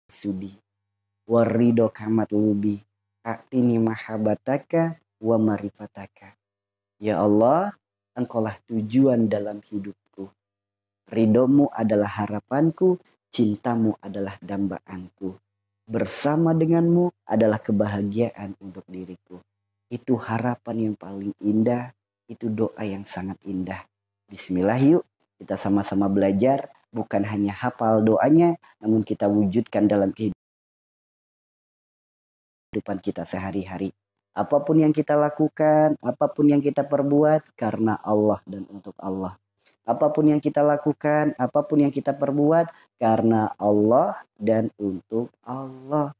sudi warido kamat lubi atini mahabataka wa marifataka. Ya Allah, engkaulah tujuan dalam hidupku. Ridomu adalah harapanku, cintamu adalah dambaanku. Bersama denganmu adalah kebahagiaan untuk diriku. Itu harapan yang paling indah, itu doa yang sangat indah. Bismillah yuk, kita sama-sama belajar, bukan hanya hafal doanya, namun kita wujudkan dalam kehidupan kita sehari-hari. Apapun yang kita lakukan, apapun yang kita perbuat, karena Allah dan untuk Allah. Apapun yang kita lakukan, apapun yang kita perbuat, karena Allah dan untuk Allah.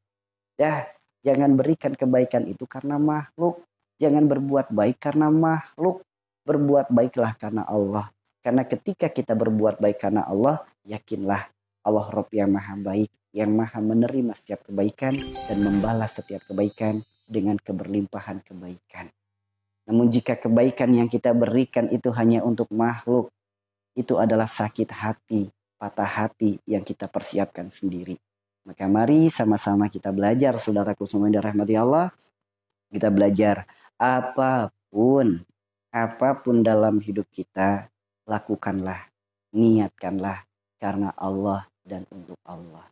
Jangan berikan kebaikan itu karena makhluk. Jangan berbuat baik karena makhluk. Berbuat baiklah karena Allah. Karena ketika kita berbuat baik karena Allah, yakinlah Allah Rabb yang maha baik, yang maha menerima setiap kebaikan dan membalas setiap kebaikan dengan keberlimpahan kebaikan. Namun jika kebaikan yang kita berikan itu hanya untuk makhluk, itu adalah sakit hati, patah hati yang kita persiapkan sendiri. Maka mari sama-sama kita belajar, saudaraku semua yang dirahmati Allah. Kita belajar apapun dalam hidup kita, lakukanlah, niatkanlah karena Allah dan untuk Allah.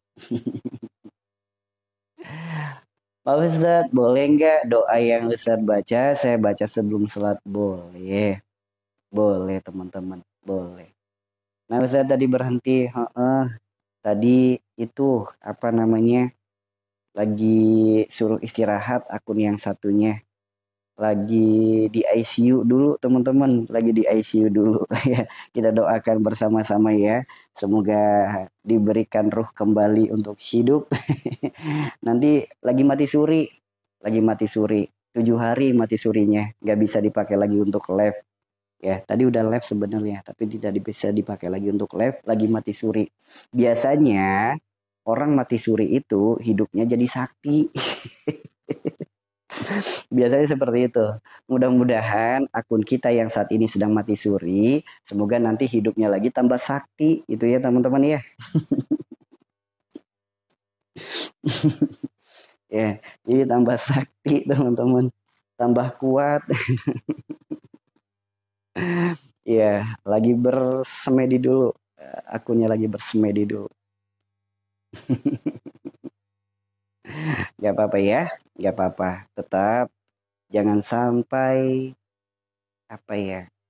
Pak Ustadz, boleh nggak doa yang Ustadz baca, saya baca sebelum sholat? Boleh. Boleh teman-teman, boleh. Nah Ustadz tadi berhenti, tadi itu apa namanya, lagi suruh istirahat akun yang satunya. Lagi di ICU dulu teman-teman, lagi di ICU dulu ya. Kita doakan bersama-sama ya, semoga diberikan ruh kembali untuk hidup. Nanti lagi mati suri 7 hari mati surinya, nggak bisa dipakai lagi untuk live ya. Tadi udah live sebenarnya, tapi tidak bisa dipakai lagi untuk live, lagi mati suri. Biasanya orang mati suri itu hidupnya jadi sakti. Biasanya seperti itu. Mudah-mudahan akun kita yang saat ini sedang mati suri, semoga nanti hidupnya lagi tambah sakti, itu ya teman-teman ya. Ya, jadi tambah sakti teman-teman, tambah kuat. Ya, lagi bersemedi dulu, akunnya lagi bersemedi dulu. Gak apa-apa ya, gak apa-apa. Tetap jangan sampai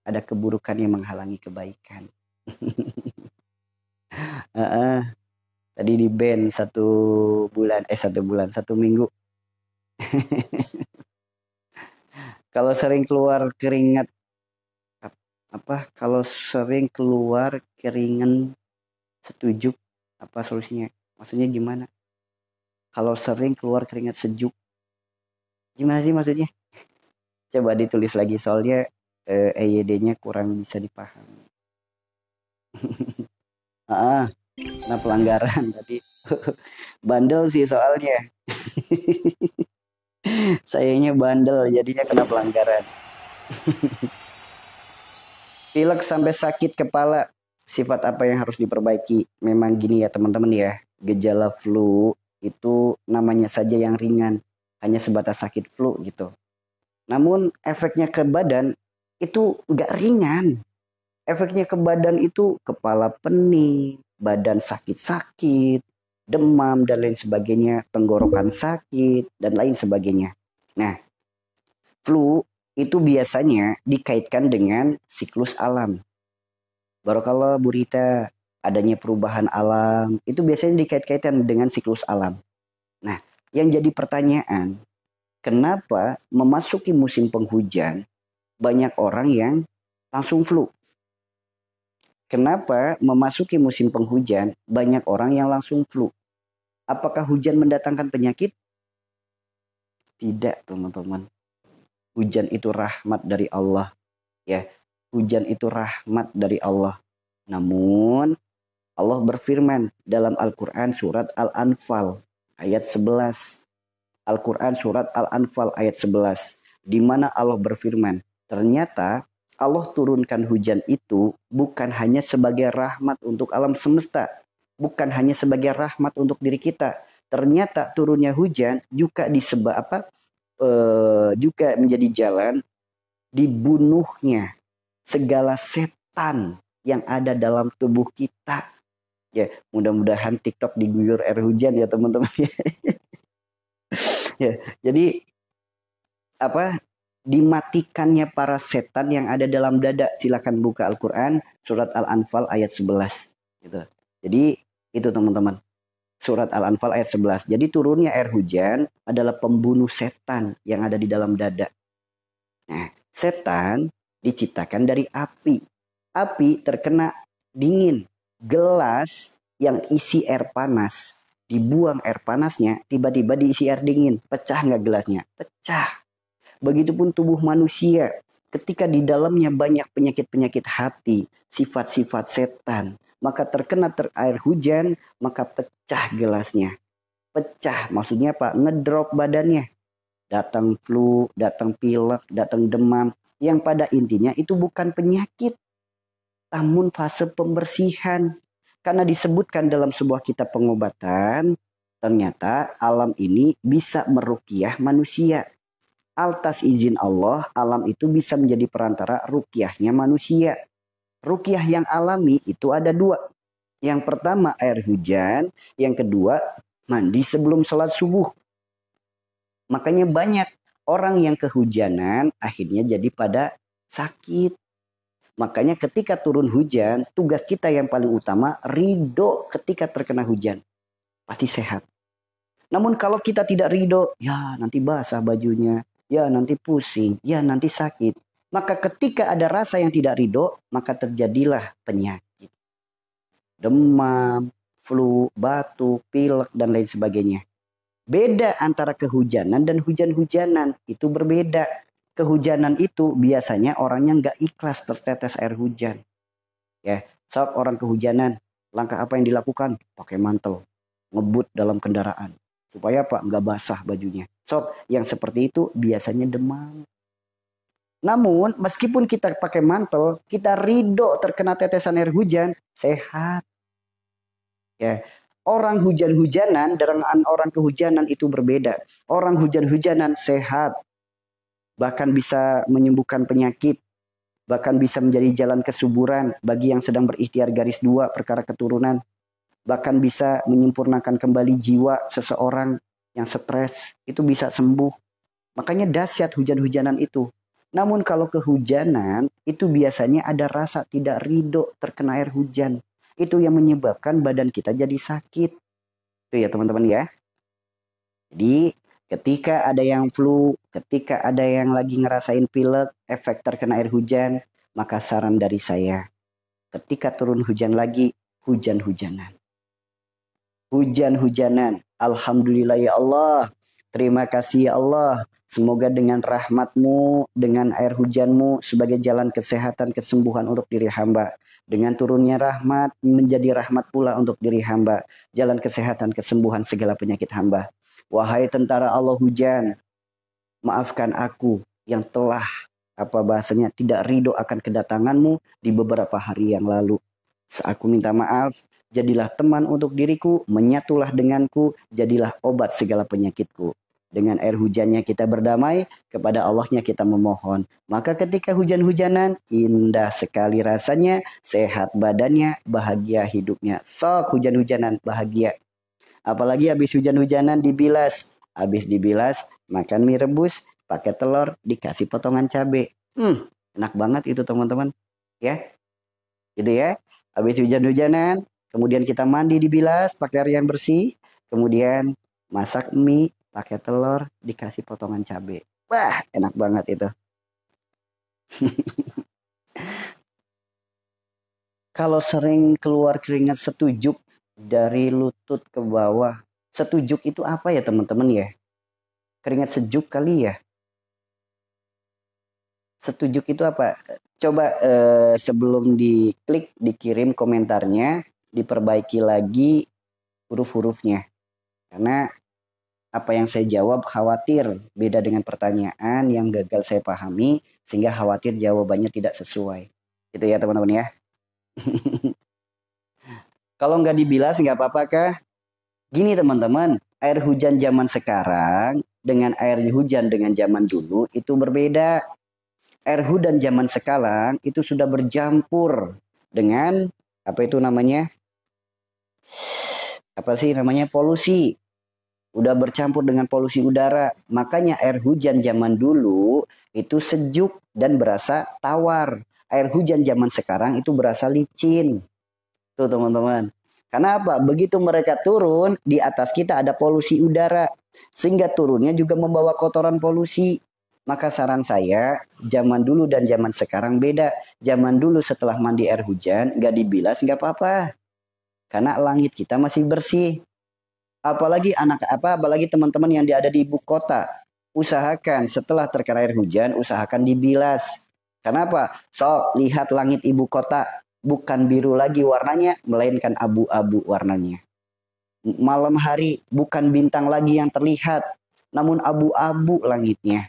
ada keburukan yang menghalangi kebaikan. Tadi di ban 1 minggu. Kalau sering keluar keringat, kalau sering keluar keringan setujuk, apa solusinya? Maksudnya gimana? Kalau sering keluar keringat sejuk, gimana sih maksudnya? Coba ditulis lagi, soalnya EYD-nya kurang bisa dipahami. Nah pelanggaran tadi. Bandel sih soalnya. Sayangnya bandel, jadinya kena pelanggaran. Pilek sampai sakit kepala, sifat apa yang harus diperbaiki? Memang gini ya teman-teman ya, gejala flu itu namanya saja yang ringan, hanya sebatas sakit flu gitu. Namun efeknya ke badan itu nggak ringan. Efeknya ke badan itu kepala pening, badan sakit-sakit, demam dan lain sebagainya, tenggorokan sakit dan lain sebagainya. Nah, flu itu biasanya dikaitkan dengan siklus alam. Barakallah Bu Rita, adanya perubahan alam, itu biasanya dikait-kaitkan dengan siklus alam. Nah, yang jadi pertanyaan, kenapa memasuki musim penghujan banyak orang yang langsung flu? Kenapa memasuki musim penghujan banyak orang yang langsung flu? Apakah hujan mendatangkan penyakit? Tidak, teman-teman. Hujan itu rahmat dari Allah. Ya, hujan itu rahmat dari Allah. Namun Allah berfirman dalam Al-Quran surat Al-Anfal ayat 11. Al-Quran surat Al-Anfal ayat 11. Di mana Allah berfirman, ternyata Allah turunkan hujan itu bukan hanya sebagai rahmat untuk alam semesta. Bukan hanya sebagai rahmat untuk diri kita. ternyata turunnya hujan juga juga menjadi jalan dibunuhnya segala setan yang ada dalam tubuh kita. Ya, mudah-mudahan TikTok diguyur air hujan ya teman-teman. Ya, jadi dimatikannya para setan yang ada dalam dada. Silakan buka Al-Quran surat Al-Anfal ayat 11 gitu. Jadi itu teman-teman, surat Al-Anfal ayat 11. Jadi turunnya air hujan adalah pembunuh setan yang ada di dalam dada. Nah, setan diciptakan dari api. Api terkena dingin. Gelas yang isi air panas, dibuang air panasnya, tiba-tiba diisi air dingin. Pecah nggak gelasnya? Pecah. Begitupun tubuh manusia. Ketika di dalamnya banyak penyakit-penyakit hati, sifat-sifat setan, maka terkena air hujan, maka pecah gelasnya. Pecah, maksudnya apa? Ngedrop badannya. Datang flu, datang pilek, datang demam. Yang pada intinya itu bukan penyakit, namun fase pembersihan. Karena disebutkan dalam sebuah kitab pengobatan, ternyata alam ini bisa meruqyah manusia. Atas izin Allah, alam itu bisa menjadi perantara ruqyahnya manusia. Ruqyah yang alami itu ada dua. Yang pertama air hujan, yang kedua mandi sebelum sholat subuh. Makanya banyak orang yang kehujanan akhirnya jadi pada sakit. Makanya ketika turun hujan, tugas kita yang paling utama ridho ketika terkena hujan. Pasti sehat. Namun kalau kita tidak ridho, ya nanti basah bajunya, ya nanti pusing, ya nanti sakit. Maka ketika ada rasa yang tidak ridho, maka terjadilah penyakit. Demam, flu, batuk, pilek, dan lain sebagainya. Beda antara kehujanan dan hujan-hujanan. Itu berbeda. Kehujanan itu biasanya orangnya nggak ikhlas tertetes air hujan. Ya, saat orang kehujanan, langkah apa yang dilakukan? Pakai mantel, ngebut dalam kendaraan. Supaya apa? Nggak basah bajunya. So, yang seperti itu biasanya demam. Namun, meskipun kita pakai mantel, kita ridho terkena tetesan air hujan, sehat. Ya, orang hujan-hujanan dengan orang kehujanan itu berbeda. Orang hujan-hujanan sehat, bahkan bisa menyembuhkan penyakit, bahkan bisa menjadi jalan kesuburan bagi yang sedang berikhtiar garis 2 perkara keturunan. Bahkan bisa menyempurnakan kembali jiwa seseorang yang stres, itu bisa sembuh. Makanya dahsyat hujan-hujanan itu. Namun kalau kehujanan, itu biasanya ada rasa tidak ridho terkena air hujan. Itu yang menyebabkan badan kita jadi sakit. Itu ya teman-teman ya. Jadi ketika ada yang flu, ketika ada yang lagi ngerasain pilek, efek terkena air hujan, maka saran dari saya, ketika turun hujan lagi, hujan-hujanan. Hujan-hujanan. Alhamdulillah ya Allah. Terima kasih ya Allah. Semoga dengan rahmat-Mu, dengan air hujan-Mu sebagai jalan kesehatan, kesembuhan untuk diri hamba. Dengan turunnya rahmat, menjadi rahmat pula untuk diri hamba. Jalan kesehatan, kesembuhan segala penyakit hamba. Wahai tentara Allah hujan, maafkan aku yang telah tidak ridho akan kedatangan-Mu di beberapa hari yang lalu. Aku minta maaf, jadilah teman untuk diriku, menyatulah denganku, jadilah obat segala penyakitku. Dengan air hujannya kita berdamai, kepada Allahnya kita memohon. Maka ketika hujan-hujanan, indah sekali rasanya, sehat badannya, bahagia hidupnya. Sok hujan-hujanan, bahagia. Apalagi habis hujan-hujanan dibilas. Habis dibilas, makan mie rebus, pakai telur, dikasih potongan cabai. Enak banget itu teman-teman. Ya, gitu ya. Habis hujan-hujanan, kemudian kita mandi dibilas, pakai air yang bersih. Kemudian masak mie, pakai telur, dikasih potongan cabai. Wah, enak banget itu. Kalau sering keluar keringat setujuk dari lutut ke bawah. Setujuk itu apa ya teman-teman ya? Keringat sejuk kali ya? Setujuk itu apa? Coba sebelum diklik, dikirim komentarnya, diperbaiki lagi huruf-hurufnya. Karena apa yang saya jawab khawatir beda dengan pertanyaan yang gagal saya pahami, sehingga khawatir jawabannya tidak sesuai. Gitu ya teman-teman ya. Kalau nggak dibilas nggak apa-apa kah? Gini teman-teman, Air hujan zaman sekarang dengan air hujan dengan zaman dulu itu berbeda. Air hujan zaman sekarang itu sudah bercampur dengan apa itu namanya? Apa sih namanya? Polusi. Udah bercampur dengan polusi udara. Makanya air hujan zaman dulu itu sejuk dan berasa tawar. Air hujan zaman sekarang itu berasa licin. Tuh teman-teman. Karena apa? Begitu mereka turun, di atas kita ada polusi udara. Sehingga turunnya juga membawa kotoran polusi. Maka saran saya, zaman dulu dan zaman sekarang beda. Zaman dulu setelah mandi air hujan, nggak dibilas, nggak apa-apa. Karena langit kita masih bersih. Apalagi teman-teman yang ada di ibu kota. Usahakan setelah terkena air hujan, usahakan dibilas. Kenapa? So, lihat langit ibu kota. Bukan biru lagi warnanya, melainkan abu-abu warnanya. Malam hari bukan bintang lagi yang terlihat, namun abu-abu langitnya.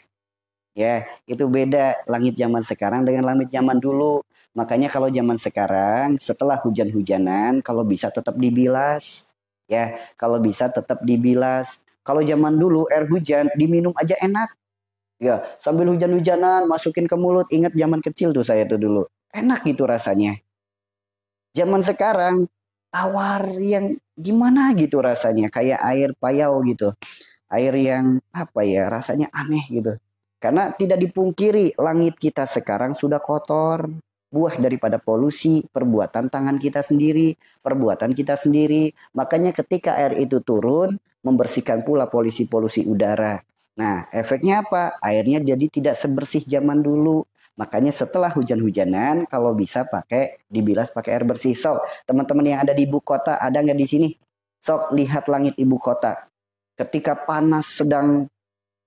Ya, itu beda langit zaman sekarang dengan langit zaman dulu. Makanya kalau zaman sekarang, setelah hujan-hujanan, kalau bisa tetap dibilas. Ya, kalau bisa tetap dibilas. Kalau zaman dulu air hujan diminum aja enak. Ya, sambil hujan-hujanan masukin ke mulut. Ingat zaman kecil tuh saya tuh dulu. Enak gitu rasanya. Zaman sekarang tawar yang gimana gitu rasanya, kayak air payau gitu. Air yang apa ya, rasanya aneh gitu. Karena tidak dipungkiri langit kita sekarang sudah kotor. Buah daripada polusi, perbuatan tangan kita sendiri, perbuatan kita sendiri. Makanya ketika air itu turun, membersihkan pula polusi-polusi udara. Nah, efeknya apa? Airnya jadi tidak sebersih zaman dulu. Makanya setelah hujan-hujanan, kalau bisa dibilas pakai air bersih. Sok, teman-teman yang ada di ibu kota, ada nggak di sini? Sok, lihat langit ibu kota. Ketika panas sedang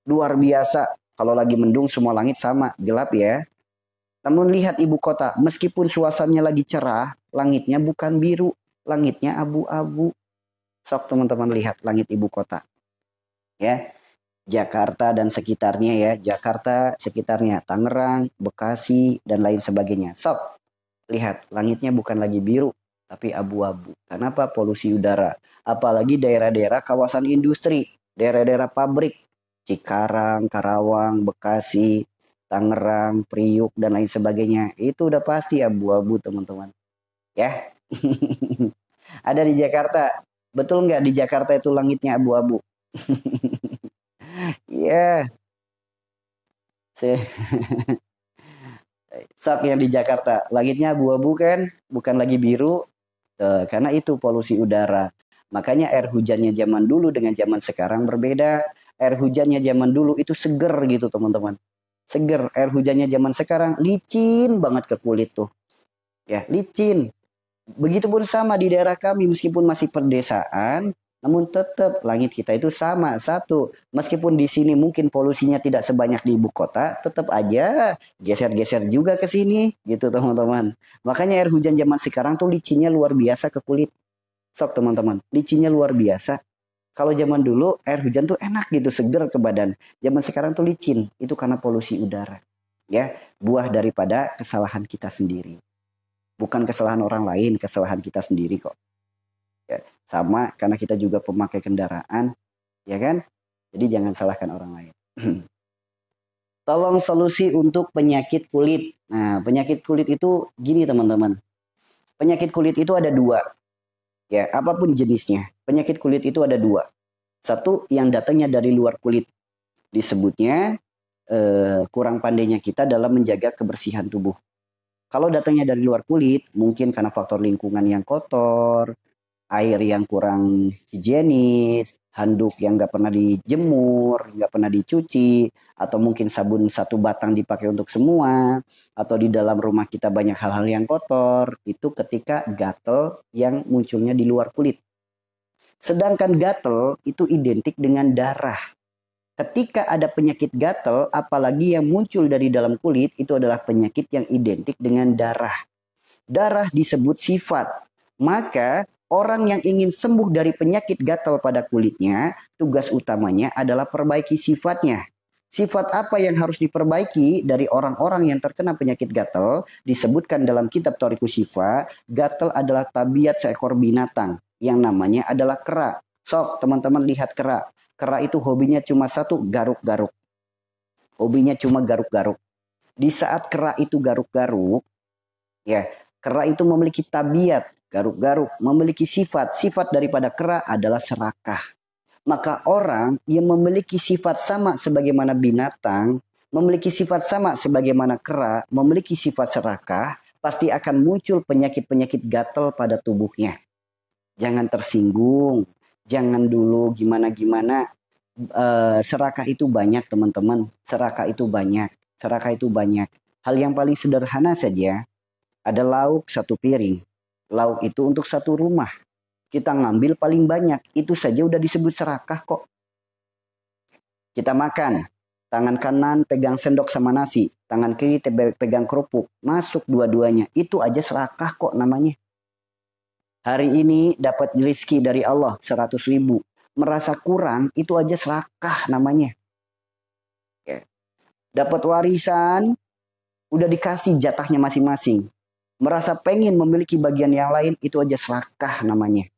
luar biasa, kalau lagi mendung semua langit sama, gelap ya. Namun lihat ibu kota, meskipun suasananya lagi cerah, langitnya bukan biru, langitnya abu-abu. Sok teman-teman lihat langit ibu kota. Ya. Jakarta dan sekitarnya ya, Jakarta sekitarnya, Tangerang, Bekasi dan lain sebagainya. Sok, lihat langitnya bukan lagi biru tapi abu-abu. Kenapa? Polusi udara. Apalagi daerah-daerah kawasan industri, daerah-daerah pabrik, Cikarang, Karawang, Bekasi, Tangerang, Priuk dan lain sebagainya. Itu udah pasti abu-abu teman-teman. Ya. Ada di Jakarta. Betul nggak di Jakarta itu langitnya abu-abu? Iya. Sok yang di Jakarta, langitnya abu-abu kan, bukan lagi biru, karena itu polusi udara. Makanya air hujannya zaman dulu dengan zaman sekarang berbeda. Air hujannya zaman dulu itu seger gitu teman-teman. Seger, air hujannya zaman sekarang licin banget ke kulit tuh. Ya, licin. Begitupun sama di daerah kami, meskipun masih pedesaan, namun tetap langit kita itu sama. Satu, meskipun di sini mungkin polusinya tidak sebanyak di ibu kota, tetap aja geser-geser juga ke sini, gitu teman-teman. Makanya air hujan zaman sekarang tuh licinnya luar biasa ke kulit. Sok teman-teman, licinnya luar biasa. Kalau zaman dulu air hujan tuh enak gitu, seger ke badan. Zaman sekarang tuh licin, itu karena polusi udara. Ya, buah daripada kesalahan kita sendiri. Bukan kesalahan orang lain, kesalahan kita sendiri kok. Ya, sama karena kita juga pemakai kendaraan, ya kan? Jadi jangan salahkan orang lain. Tolong solusi untuk penyakit kulit. Nah, penyakit kulit itu gini teman-teman. Penyakit kulit itu ada dua. Ya, apapun jenisnya. Penyakit kulit itu ada dua. Satu yang datangnya dari luar kulit. Disebutnya kurang pandainya kita dalam menjaga kebersihan tubuh. Kalau datangnya dari luar kulit, mungkin karena faktor lingkungan yang kotor, air yang kurang higienis, handuk yang nggak pernah dijemur, nggak pernah dicuci, atau mungkin sabun satu batang dipakai untuk semua, atau di dalam rumah kita banyak hal-hal yang kotor, itu ketika gatal yang munculnya di luar kulit. Sedangkan gatal itu identik dengan darah. Ketika ada penyakit gatal, apalagi yang muncul dari dalam kulit, itu adalah penyakit yang identik dengan darah. Darah disebut sifat. Maka orang yang ingin sembuh dari penyakit gatal pada kulitnya, tugas utamanya adalah perbaiki sifatnya. Sifat apa yang harus diperbaiki dari orang-orang yang terkena penyakit gatal? Disebutkan dalam kitab Thorikus Shifa, gatal adalah tabiat seekor binatang yang namanya adalah kera. Sok teman-teman lihat kera. Kera itu hobinya cuma satu, garuk-garuk. Hobinya cuma garuk-garuk. Di saat kera itu garuk-garuk, ya, kera itu memiliki tabiat, garuk-garuk, memiliki sifat. Sifat daripada kera adalah serakah. Maka orang yang memiliki sifat sama sebagaimana binatang, memiliki sifat sama sebagaimana kera, memiliki sifat serakah, pasti akan muncul penyakit-penyakit gatal pada tubuhnya. Jangan tersinggung, jangan dulu gimana-gimana. Serakah itu banyak teman-teman, serakah itu banyak. Serakah itu banyak. Hal yang paling sederhana saja, ada lauk satu piring. Lauk itu untuk satu rumah. Kita ngambil paling banyak. Itu saja udah disebut serakah kok. Kita makan. Tangan kanan pegang sendok sama nasi. Tangan kiri pegang kerupuk. Masuk dua-duanya. Itu aja serakah kok namanya. Hari ini dapat rezeki dari Allah 100.000. Merasa kurang, itu aja serakah namanya. Dapat warisan, udah dikasih jatahnya masing-masing. Merasa pengen memiliki bagian yang lain, itu aja serakah namanya.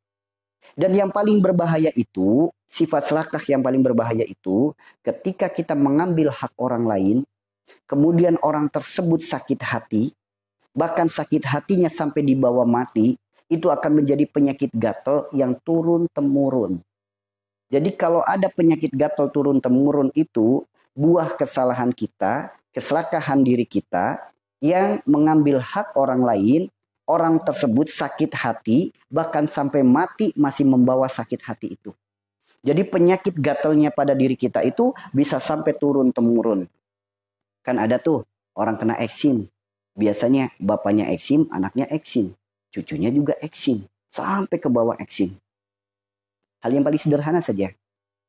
Dan yang paling berbahaya itu, sifat serakah yang paling berbahaya itu, ketika kita mengambil hak orang lain, kemudian orang tersebut sakit hati, bahkan sakit hatinya sampai dibawa mati, itu akan menjadi penyakit gatal yang turun-temurun. Jadi kalau ada penyakit gatal turun-temurun itu, buah kesalahan kita, keserakahan diri kita yang mengambil hak orang lain, orang tersebut sakit hati, bahkan sampai mati masih membawa sakit hati itu. Jadi penyakit gatalnya pada diri kita itu bisa sampai turun-temurun. Kan ada tuh orang kena eksim. Biasanya bapaknya eksim, anaknya eksim. Cucunya juga eksim. Sampai ke bawah eksim. Hal yang paling sederhana saja.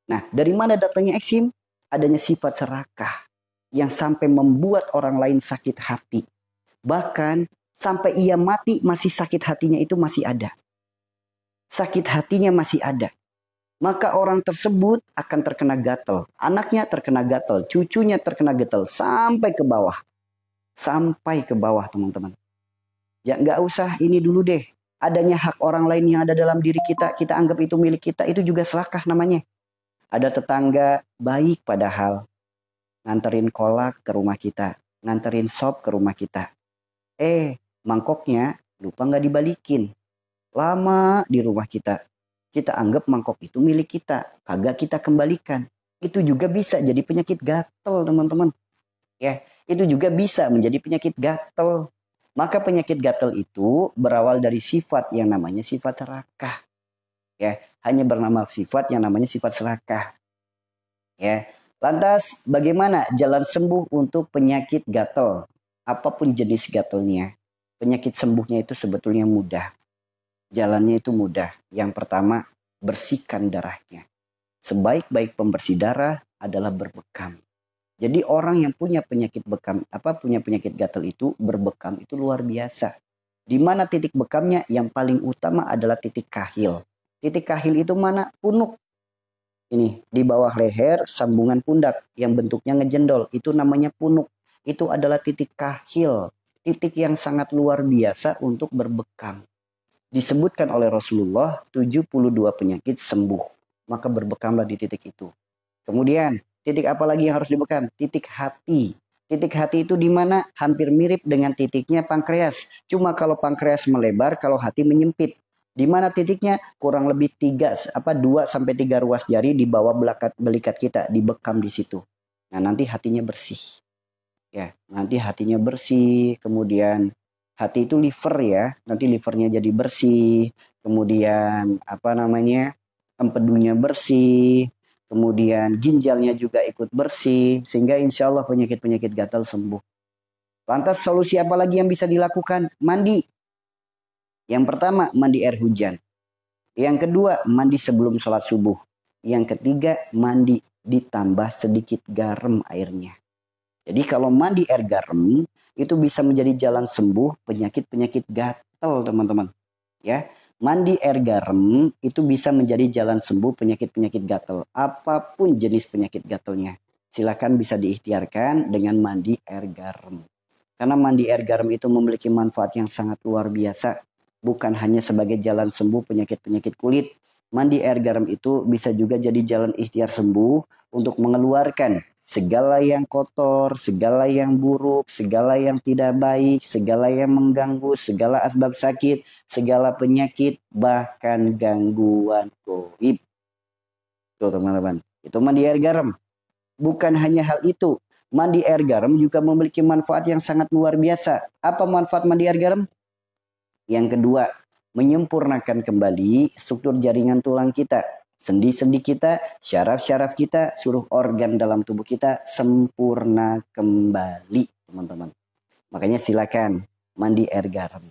Nah, dari mana datangnya eksim? Adanya sifat serakah yang sampai membuat orang lain sakit hati. Bahkan sampai ia mati masih sakit hatinya itu masih ada. Sakit hatinya masih ada. Maka orang tersebut akan terkena gatal. Anaknya terkena gatal, cucunya terkena gatal sampai ke bawah. Sampai ke bawah teman-teman. Ya nggak usah ini dulu deh. Adanya hak orang lain yang ada dalam diri kita, kita anggap itu milik kita, itu juga serakah namanya. Ada tetangga baik padahal. Nganterin kolak ke rumah kita. Nganterin sop ke rumah kita. Mangkoknya lupa nggak dibalikin. Lama di rumah kita. Kita anggap mangkok itu milik kita. Kagak kita kembalikan. Itu juga bisa jadi penyakit gatal teman-teman. Ya, itu juga bisa menjadi penyakit gatal. Maka penyakit gatal itu berawal dari sifat yang namanya sifat serakah. Ya, hanya bernama sifat yang namanya sifat serakah. Ya, lantas bagaimana jalan sembuh untuk penyakit gatal? Apapun jenis gatalnya, penyakit sembuhnya itu sebetulnya mudah. Jalannya itu mudah. Yang pertama, bersihkan darahnya. Sebaik-baik pembersih darah adalah berbekam. Jadi orang yang punya penyakit bekam, punya penyakit gatal itu berbekam itu luar biasa. Di mana titik bekamnya? Yang paling utama adalah titik kahil. Titik kahil itu mana? Punuk. Ini di bawah leher, sambungan pundak yang bentuknya ngejendol. Itu namanya punuk. Itu adalah titik kahil. Titik yang sangat luar biasa untuk berbekam. Disebutkan oleh Rasulullah 72 penyakit sembuh. Maka berbekamlah di titik itu. Kemudian titik apa lagi yang harus dibekam? Titik hati. Titik hati itu di mana? Hampir mirip dengan titiknya pankreas. Cuma kalau pankreas melebar, kalau hati menyempit. Di mana titiknya? Kurang lebih 2 sampai 3 ruas jari di bawah belikat kita, dibekam di situ. Nah, nanti hatinya bersih. Ya, nanti hatinya bersih, kemudian hati itu liver ya. Nanti livernya jadi bersih. Kemudian empedunya bersih. Kemudian ginjalnya juga ikut bersih. Sehingga insya Allah penyakit-penyakit gatal sembuh. Lantas solusi apa lagi yang bisa dilakukan? Mandi. Yang pertama, mandi air hujan. Yang kedua, mandi sebelum sholat subuh. Yang ketiga, mandi ditambah sedikit garam airnya. Jadi kalau mandi air garam, itu bisa menjadi jalan sembuh penyakit-penyakit gatal teman-teman. Ya. Mandi air garam itu bisa menjadi jalan sembuh penyakit-penyakit gatal. Apapun jenis penyakit gatalnya. Silakan bisa diikhtiarkan dengan mandi air garam. Karena mandi air garam itu memiliki manfaat yang sangat luar biasa. Bukan hanya sebagai jalan sembuh penyakit-penyakit kulit. Mandi air garam itu bisa juga jadi jalan ikhtiar sembuh untuk mengeluarkan segala yang kotor, segala yang buruk, segala yang tidak baik, segala yang mengganggu, segala asbab sakit, segala penyakit, bahkan gangguan gaib. Tuh teman-teman, itu mandi air garam. Bukan hanya hal itu, mandi air garam juga memiliki manfaat yang sangat luar biasa. Apa manfaat mandi air garam? Yang kedua, menyempurnakan kembali struktur jaringan tulang kita. Sendi-sendi kita, syaraf-syaraf kita, seluruh organ dalam tubuh kita sempurna kembali, teman-teman. Makanya silakan mandi air garam.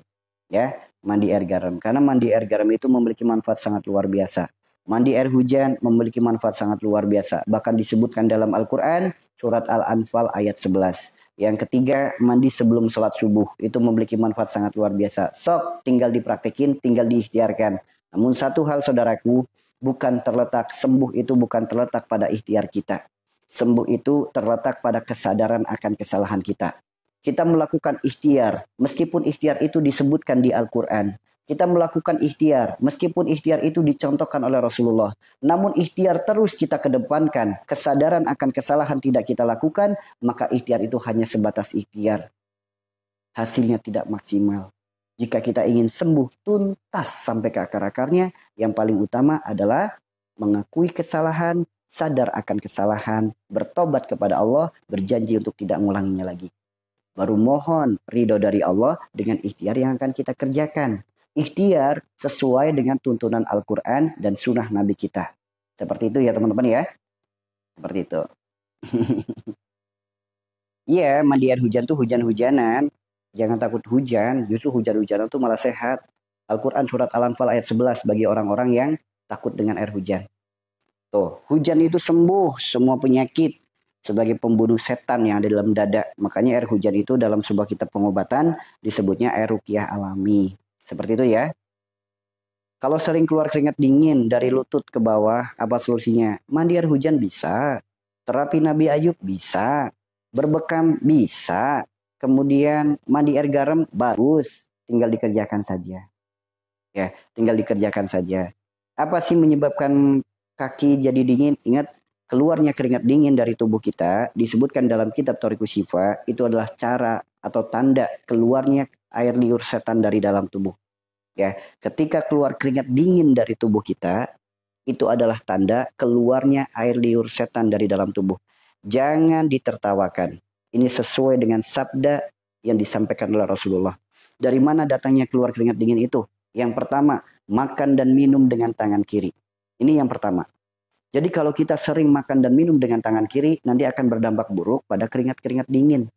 Ya, mandi air garam. Karena mandi air garam itu memiliki manfaat sangat luar biasa. Mandi air hujan memiliki manfaat sangat luar biasa. Bahkan disebutkan dalam Al-Quran, surat Al-Anfal ayat 11. Yang ketiga, mandi sebelum sholat subuh. Itu memiliki manfaat sangat luar biasa. Sok, tinggal dipraktekin, tinggal diikhtiarkan. Namun satu hal saudaraku, sembuh itu bukan terletak pada ikhtiar kita. Sembuh itu terletak pada kesadaran akan kesalahan kita. Kita melakukan ikhtiar, meskipun ikhtiar itu disebutkan di Al-Quran. Kita melakukan ikhtiar, meskipun ikhtiar itu dicontohkan oleh Rasulullah. Namun ikhtiar terus kita kedepankan, kesadaran akan kesalahan tidak kita lakukan, maka ikhtiar itu hanya sebatas ikhtiar. Hasilnya tidak maksimal. Jika kita ingin sembuh tuntas sampai ke akar-akarnya, yang paling utama adalah mengakui kesalahan, sadar akan kesalahan, bertobat kepada Allah, berjanji untuk tidak mengulanginya lagi. Baru mohon ridho dari Allah dengan ikhtiar yang akan kita kerjakan. Ikhtiar sesuai dengan tuntunan Al-Quran dan sunnah Nabi kita. Seperti itu ya teman-teman ya. Seperti itu. Iya, mandi air hujan tuh hujan-hujanan. Jangan takut hujan, justru hujan-hujanan tuh malah sehat. Al-Quran surat Al-Anfal ayat 11 bagi orang-orang yang takut dengan air hujan. Tuh, hujan itu sembuh semua penyakit sebagai pembunuh setan yang ada dalam dada. Makanya air hujan itu dalam sebuah kitab pengobatan disebutnya air ruqyah alami. Seperti itu ya. Kalau sering keluar keringat dingin dari lutut ke bawah, apa solusinya? Mandi air hujan bisa. Terapi Nabi Ayub bisa. Berbekam bisa. Kemudian mandi air garam bagus. Tinggal dikerjakan saja. Ya, tinggal dikerjakan saja. Apa sih menyebabkan kaki jadi dingin? Ingat, keluarnya keringat dingin dari tubuh kita disebutkan dalam kitab Thariqus Syifa itu adalah cara atau tanda keluarnya air liur setan dari dalam tubuh. Ya, ketika keluar keringat dingin dari tubuh kita, itu adalah tanda keluarnya air liur setan dari dalam tubuh. Jangan ditertawakan. Ini sesuai dengan sabda yang disampaikan oleh Rasulullah. Dari mana datangnya keluar keringat dingin itu? Yang pertama, makan dan minum dengan tangan kiri. Ini yang pertama. Jadi kalau kita sering makan dan minum dengan tangan kiri, nanti akan berdampak buruk pada keringat-keringat dingin.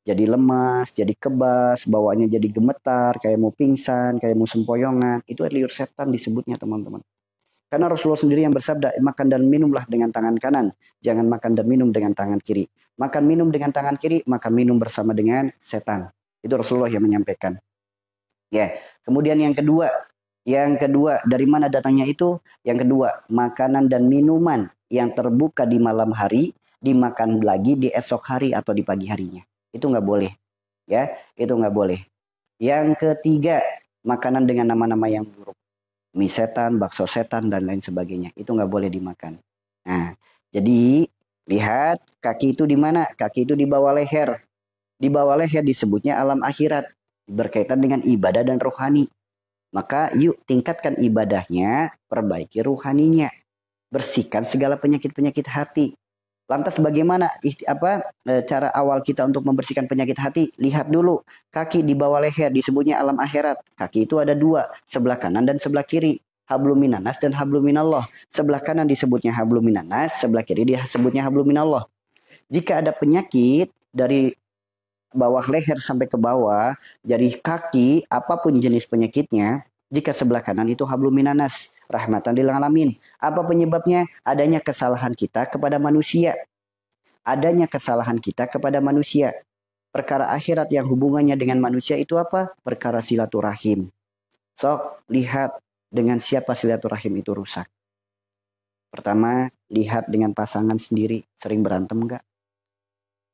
Jadi lemas, jadi kebas, bawaannya jadi gemetar, kayak mau pingsan, kayak mau sempoyongan. Itu liur setan disebutnya teman-teman. Karena Rasulullah sendiri yang bersabda, makan dan minumlah dengan tangan kanan. Jangan makan dan minum dengan tangan kiri. Makan minum dengan tangan kiri, makan minum bersama dengan setan. Itu Rasulullah yang menyampaikan. Ya, kemudian yang kedua, dari mana datangnya itu? Yang kedua, makanan dan minuman yang terbuka di malam hari, dimakan lagi di esok hari atau di pagi harinya. Itu nggak boleh. Ya, itu nggak boleh. Yang ketiga, makanan dengan nama-nama yang buruk. Mie setan, bakso setan, dan lain sebagainya. Itu nggak boleh dimakan. Nah, jadi lihat kaki itu di mana? Kaki itu di bawah leher. Di bawah leher disebutnya alam akhirat. Berkaitan dengan ibadah dan rohani. Maka yuk tingkatkan ibadahnya, perbaiki ruhaninya. Bersihkan segala penyakit-penyakit hati. Lantas bagaimana cara awal kita untuk membersihkan penyakit hati? Lihat dulu, kaki di bawah leher disebutnya alam akhirat. Kaki itu ada dua, sebelah kanan dan sebelah kiri. Hablum minanas dan hablum minallah. Sebelah kanan disebutnya hablum minanas, sebelah kiri disebutnya hablum minallah. Jika ada penyakit dari bawah leher sampai ke bawah, dari kaki, apapun jenis penyakitnya, jika sebelah kanan itu hablum minanas, rahmatan lil alamin. Apa penyebabnya? Adanya kesalahan kita kepada manusia. Adanya kesalahan kita kepada manusia. Perkara akhirat yang hubungannya dengan manusia itu apa? Perkara silaturahim. Sok, lihat dengan siapa silaturahim itu rusak. Pertama, lihat dengan pasangan sendiri, sering berantem enggak?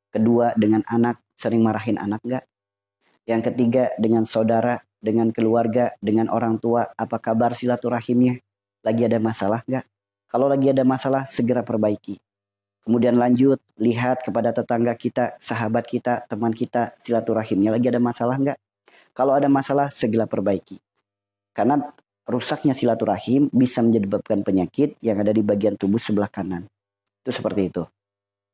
Kedua, dengan anak, sering marahin anak enggak? Yang ketiga, dengan saudara, dengan keluarga, dengan orang tua, apa kabar silaturahimnya? Lagi ada masalah nggak? Kalau lagi ada masalah, segera perbaiki. Kemudian lanjut, lihat kepada tetangga kita, sahabat kita, teman kita, silaturahimnya lagi ada masalah nggak? Kalau ada masalah, segera perbaiki. Karena rusaknya silaturahim bisa menyebabkan penyakit yang ada di bagian tubuh sebelah kanan. Itu seperti itu.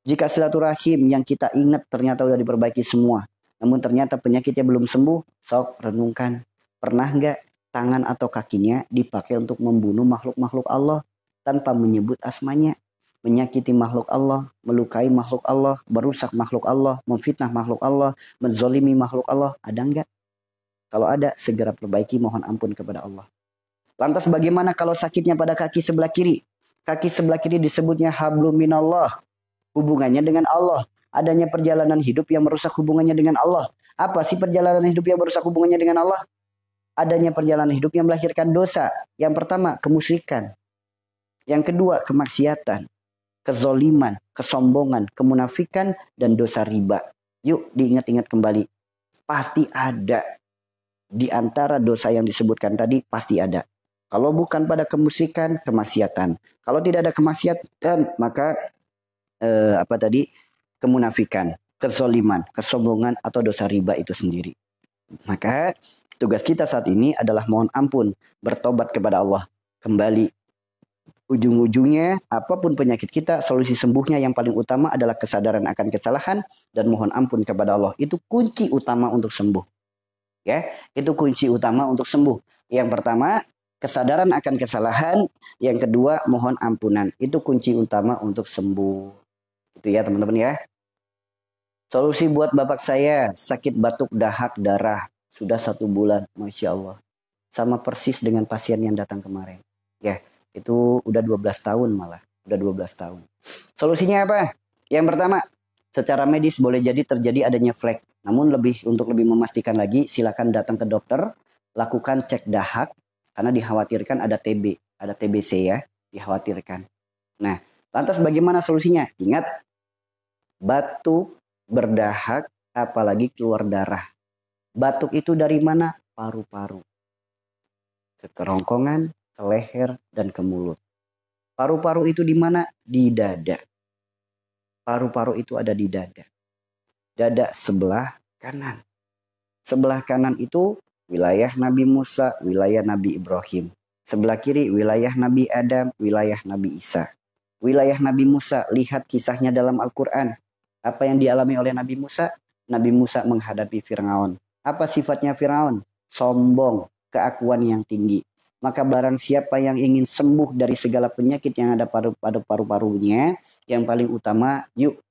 Jika silaturahim yang kita ingat ternyata sudah diperbaiki semua, namun ternyata penyakitnya belum sembuh, sok renungkan. Pernah nggak tangan atau kakinya dipakai untuk membunuh makhluk-makhluk Allah tanpa menyebut asmanya? Menyakiti makhluk Allah, melukai makhluk Allah, merusak makhluk Allah, memfitnah makhluk Allah, menzolimi makhluk Allah. Ada nggak? Kalau ada, segera perbaiki, mohon ampun kepada Allah. Lantas bagaimana kalau sakitnya pada kaki sebelah kiri? Kaki sebelah kiri disebutnya hablum minallah. Hubungannya dengan Allah. Adanya perjalanan hidup yang merusak hubungannya dengan Allah. Apa sih perjalanan hidup yang merusak hubungannya dengan Allah? Adanya perjalanan hidup yang melahirkan dosa. Yang pertama, kemusyrikan. Yang kedua, kemaksiatan. Kezoliman, kesombongan, kemunafikan, dan dosa riba. Yuk diingat-ingat kembali. Pasti ada. Di antara dosa yang disebutkan tadi, pasti ada. Kalau bukan pada kemusyrikan, kemaksiatan. Kalau tidak ada kemaksiatan, maka kemunafikan, kezoliman, kesombongan, atau dosa riba itu sendiri. Maka tugas kita saat ini adalah mohon ampun, bertobat kepada Allah. Kembali. Ujung-ujungnya, apapun penyakit kita, solusi sembuhnya yang paling utama adalah kesadaran akan kesalahan dan mohon ampun kepada Allah. Itu kunci utama untuk sembuh. Ya, itu kunci utama untuk sembuh. Yang pertama, kesadaran akan kesalahan. Yang kedua, mohon ampunan. Itu kunci utama untuk sembuh. Itu ya teman-teman ya. Solusi buat bapak saya, sakit batuk, dahak, darah. Sudah 1 bulan, Masya Allah. Sama persis dengan pasien yang datang kemarin. Ya. Itu udah 12 tahun malah. Udah 12 tahun. Solusinya apa? Yang pertama, secara medis boleh jadi terjadi adanya flek. Namun untuk lebih memastikan lagi, silakan datang ke dokter. Lakukan cek dahak. Karena dikhawatirkan ada TB. Ada TBC ya. Dikhawatirkan. Nah, lantas bagaimana solusinya? Ingat, batuk, berdahak, apalagi keluar darah. Batuk itu dari mana? Paru-paru. Ke kerongkongan, ke leher, dan ke mulut. Paru-paru itu di mana? Di dada. Paru-paru itu ada di dada. Dada sebelah kanan. Sebelah kanan itu wilayah Nabi Musa, wilayah Nabi Ibrahim. Sebelah kiri wilayah Nabi Adam, wilayah Nabi Isa. Wilayah Nabi Musa, lihat kisahnya dalam Al-Quran. Apa yang dialami oleh Nabi Musa? Nabi Musa menghadapi Fir'aun. Apa sifatnya Fir'aun? Sombong, keakuan yang tinggi. Maka barang siapa yang ingin sembuh dari segala penyakit yang ada pada paru-parunya, yang paling utama, yuk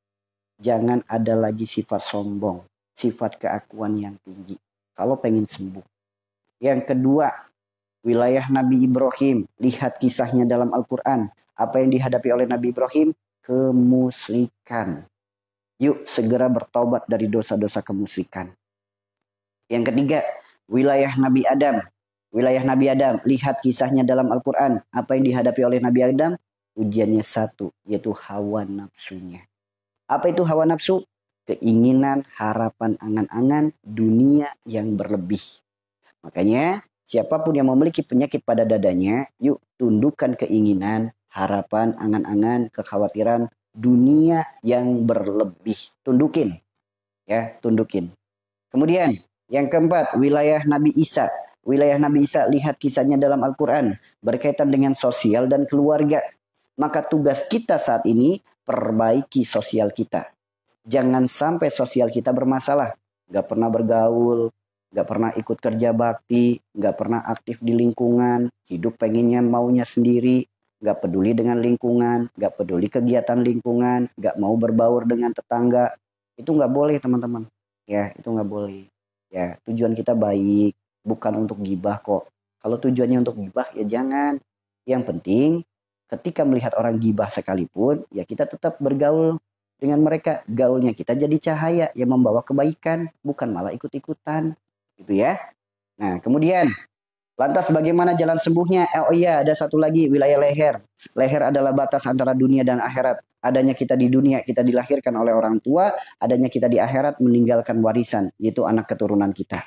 jangan ada lagi sifat sombong, sifat keakuan yang tinggi. Kalau pengen sembuh. Yang kedua, wilayah Nabi Ibrahim, lihat kisahnya dalam Al-Quran. Apa yang dihadapi oleh Nabi Ibrahim? Kemusyrikan. Yuk segera bertobat dari dosa-dosa kemusyrikan. Yang ketiga, wilayah Nabi Adam. Wilayah Nabi Adam, lihat kisahnya dalam Al-Quran. Apa yang dihadapi oleh Nabi Adam? Ujiannya satu, yaitu hawa nafsunya. Apa itu hawa nafsu? Keinginan, harapan, angan-angan dunia yang berlebih. Makanya, siapapun yang memiliki penyakit pada dadanya, yuk tundukkan keinginan, harapan, angan-angan, kekhawatiran dunia yang berlebih. Tundukin. Ya, tundukin. Kemudian, yang keempat, wilayah Nabi Isa. Wilayah Nabi Isa, lihat kisahnya dalam Al-Quran. Berkaitan dengan sosial dan keluarga. Maka tugas kita saat ini, perbaiki sosial kita. Jangan sampai sosial kita bermasalah. Gak pernah bergaul, gak pernah ikut kerja bakti, gak pernah aktif di lingkungan, hidup pengennya maunya sendiri, gak peduli dengan lingkungan, gak peduli kegiatan lingkungan, gak mau berbaur dengan tetangga. Itu gak boleh teman-teman. Ya, itu gak boleh. Ya, tujuan kita baik. Bukan untuk gibah kok. Kalau tujuannya untuk gibah ya jangan. Yang penting ketika melihat orang gibah sekalipun ya kita tetap bergaul dengan mereka. Gaulnya kita jadi cahaya yang membawa kebaikan. Bukan malah ikut-ikutan. Gitu ya. Nah kemudian lantas bagaimana jalan sembuhnya? Oh iya ada satu lagi wilayah leher. Leher adalah batas antara dunia dan akhirat. Adanya kita di dunia kita dilahirkan oleh orang tua. Adanya kita di akhirat meninggalkan warisan. Yaitu anak keturunan kita.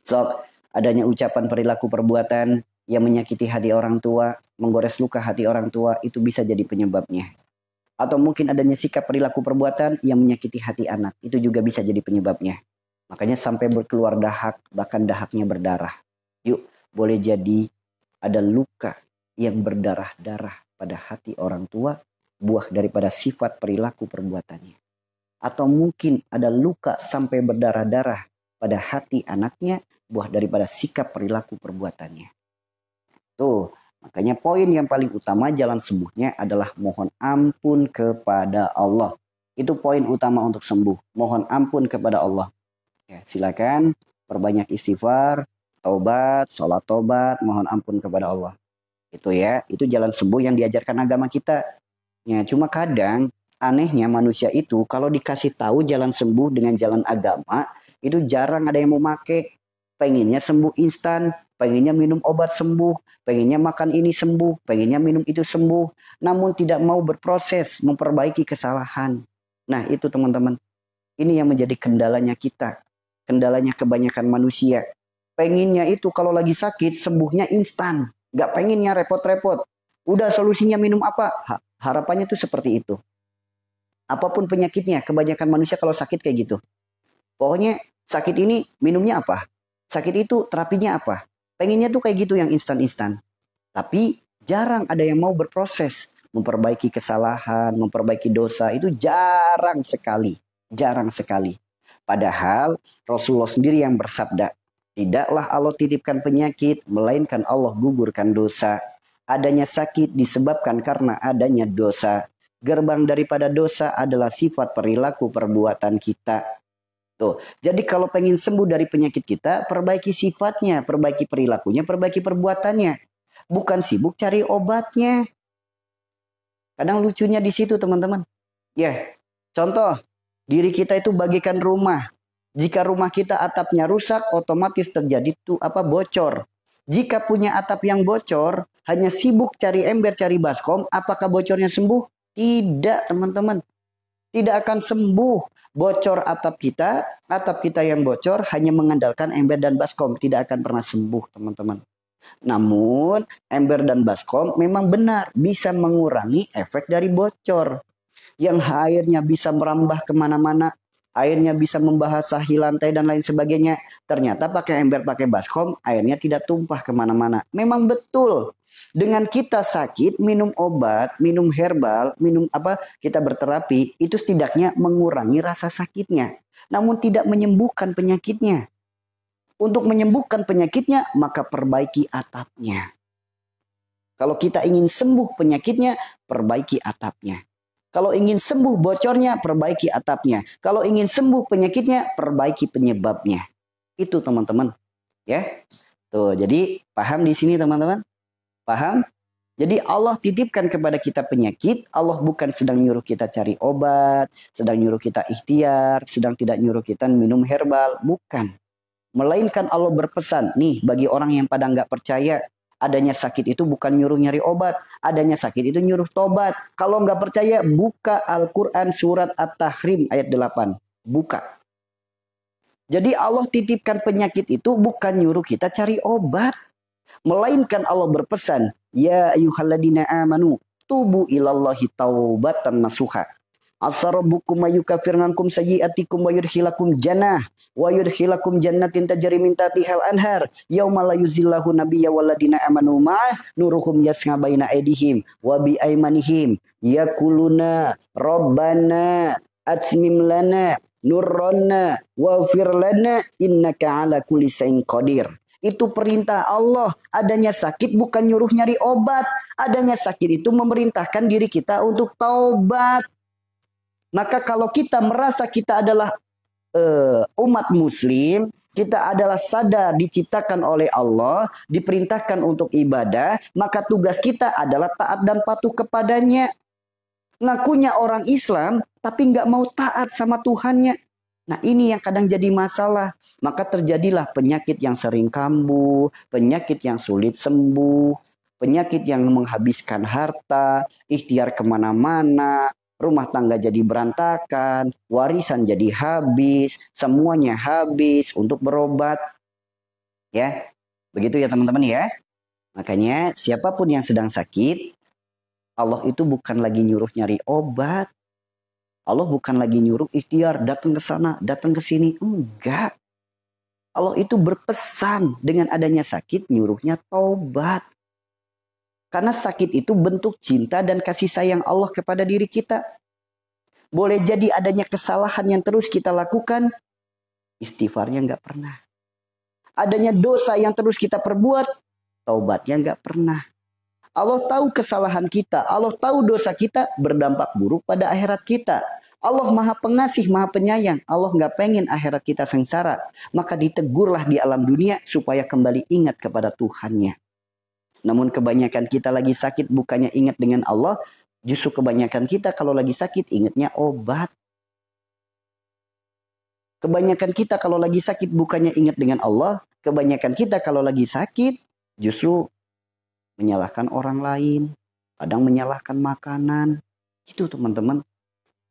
So, adanya ucapan perilaku perbuatan yang menyakiti hati orang tua, menggores luka hati orang tua, itu bisa jadi penyebabnya. Atau mungkin adanya sikap perilaku perbuatan yang menyakiti hati anak, itu juga bisa jadi penyebabnya. Makanya sampai berkeluar dahak, bahkan dahaknya berdarah. Yuk, boleh jadi ada luka yang berdarah-darah pada hati orang tua, buah daripada sifat perilaku perbuatannya. Atau mungkin ada luka sampai berdarah-darah pada hati anaknya, buah daripada sikap perilaku perbuatannya. Tuh, makanya poin yang paling utama jalan sembuhnya adalah mohon ampun kepada Allah. Itu poin utama untuk sembuh. Mohon ampun kepada Allah. Ya, silakan perbanyak istighfar, taubat, sholat taubat, mohon ampun kepada Allah. Itu ya, itu jalan sembuh yang diajarkan agama kita. Ya, cuma kadang anehnya manusia itu kalau dikasih tahu jalan sembuh dengan jalan agama, itu jarang ada yang mau make. Pengennya sembuh instan, pengennya minum obat sembuh, pengennya makan ini sembuh, pengennya minum itu sembuh. Namun tidak mau berproses, memperbaiki kesalahan. Nah itu teman-teman, ini yang menjadi kendalanya kita. Kendalanya kebanyakan manusia. Pengennya itu kalau lagi sakit, sembuhnya instan. Gak pengennya repot-repot. Udah solusinya minum apa? Harapannya tuh seperti itu. Apapun penyakitnya, kebanyakan manusia kalau sakit kayak gitu. Pokoknya sakit ini minumnya apa? Sakit itu terapinya apa? Pengennya tuh kayak gitu yang instan-instan. Tapi jarang ada yang mau berproses. Memperbaiki kesalahan, memperbaiki dosa itu jarang sekali. Jarang sekali. Padahal Rasulullah sendiri yang bersabda, tidaklah Allah titipkan penyakit, melainkan Allah gugurkan dosa. Adanya sakit disebabkan karena adanya dosa. Gerbang daripada dosa adalah sifat perilaku perbuatan kita. Tuh. Jadi kalau pengen sembuh dari penyakit kita, perbaiki sifatnya, perbaiki perilakunya, perbaiki perbuatannya. Bukan sibuk cari obatnya. Kadang lucunya di situ teman-teman. Ya, contoh, diri kita itu bagikan rumah. Jika rumah kita atapnya rusak, otomatis terjadi bocor. Jika punya atap yang bocor, hanya sibuk cari ember, cari baskom, apakah bocornya sembuh? Tidak teman-teman. Tidak akan sembuh. Bocor atap kita yang bocor hanya mengandalkan ember dan baskom. Tidak akan pernah sembuh teman-teman. Namun ember dan baskom memang benar bisa mengurangi efek dari bocor. Yang airnya bisa merambah kemana-mana. Airnya bisa membasahi lantai dan lain sebagainya. Ternyata pakai ember, pakai baskom, airnya tidak tumpah kemana-mana. Memang betul. Dengan kita sakit, minum obat, minum herbal, kita berterapi, itu setidaknya mengurangi rasa sakitnya. Namun tidak menyembuhkan penyakitnya. Untuk menyembuhkan penyakitnya, maka perbaiki atapnya. Kalau kita ingin sembuh penyakitnya, perbaiki atapnya. Kalau ingin sembuh bocornya, perbaiki atapnya. Kalau ingin sembuh penyakitnya, perbaiki penyebabnya. Itu teman-teman. Ya. Tuh, jadi paham di sini teman-teman? Paham? Jadi Allah titipkan kepada kita penyakit. Allah bukan sedang nyuruh kita cari obat, sedang nyuruh kita ikhtiar, sedang tidak nyuruh kita minum herbal. Bukan. Melainkan Allah berpesan, nih bagi orang yang pada nggak percaya, adanya sakit itu bukan nyuruh nyari obat. Adanya sakit itu nyuruh tobat. Kalau nggak percaya, buka Al-Quran surat At-Tahrim ayat 8. Buka. Jadi Allah titipkan penyakit itu bukan nyuruh kita cari obat. Melainkan Allah berpesan, ya ayyuhalladzina amanu tubu ilallahi taubatan nasuha. Asarabukum ayyukafir ngankum sayyiatikum wa yudkhilakum jannah wa yudkhilakum jannatin tajri min tahtihal anhar yauma la yuzillahu nabiyya walladina amanu ma'ah nuruhum yas'a baina aydihim wa bi aymanihim yaquluna rabbana atmim lana nurrana waghfir lana innaka ala kulli syai'in qadir. Itu perintah Allah. Adanya sakit bukan nyuruh nyari obat. Adanya sakit itu memerintahkan diri kita untuk taubat. Maka kalau kita merasa kita adalah umat muslim, kita adalah sadar diciptakan oleh Allah, diperintahkan untuk ibadah, maka tugas kita adalah taat dan patuh kepadanya. Ngakunya orang Islam, tapi nggak mau taat sama Tuhannya. Nah ini yang kadang jadi masalah. Maka terjadilah penyakit yang sering kambuh, penyakit yang sulit sembuh, penyakit yang menghabiskan harta, ikhtiar kemana-mana, rumah tangga jadi berantakan, warisan jadi habis, semuanya habis untuk berobat. Ya, begitu ya teman-teman ya. Makanya siapapun yang sedang sakit, Allah itu bukan lagi nyuruh nyari obat. Allah bukan lagi nyuruh ikhtiar, datang ke sana, datang ke sini. Enggak. Allah itu berpesan dengan adanya sakit, nyuruhnya taubat. Karena sakit itu bentuk cinta dan kasih sayang Allah kepada diri kita. Boleh jadi adanya kesalahan yang terus kita lakukan, istighfarnya nggak pernah. Adanya dosa yang terus kita perbuat, taubatnya nggak pernah. Allah tahu kesalahan kita, Allah tahu dosa kita berdampak buruk pada akhirat kita. Allah maha pengasih, maha penyayang. Allah nggak pengen akhirat kita sengsara. Maka ditegurlah di alam dunia supaya kembali ingat kepada Tuhannya. Namun kebanyakan kita lagi sakit bukannya ingat dengan Allah. Justru kebanyakan kita kalau lagi sakit ingatnya obat. Kebanyakan kita kalau lagi sakit bukannya ingat dengan Allah. Kebanyakan kita kalau lagi sakit justru menyalahkan orang lain. Kadang menyalahkan makanan. Itu teman-teman.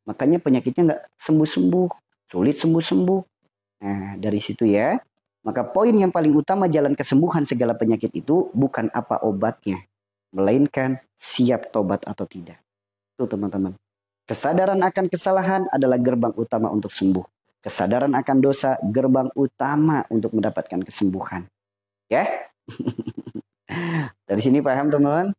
Makanya penyakitnya nggak sembuh-sembuh. Sulit sembuh-sembuh. Nah dari situ ya. Maka poin yang paling utama jalan kesembuhan segala penyakit itu bukan apa obatnya. Melainkan siap tobat atau tidak. Itu teman-teman. Kesadaran akan kesalahan adalah gerbang utama untuk sembuh. Kesadaran akan dosa gerbang utama untuk mendapatkan kesembuhan. Ya. Dari sini paham teman-teman?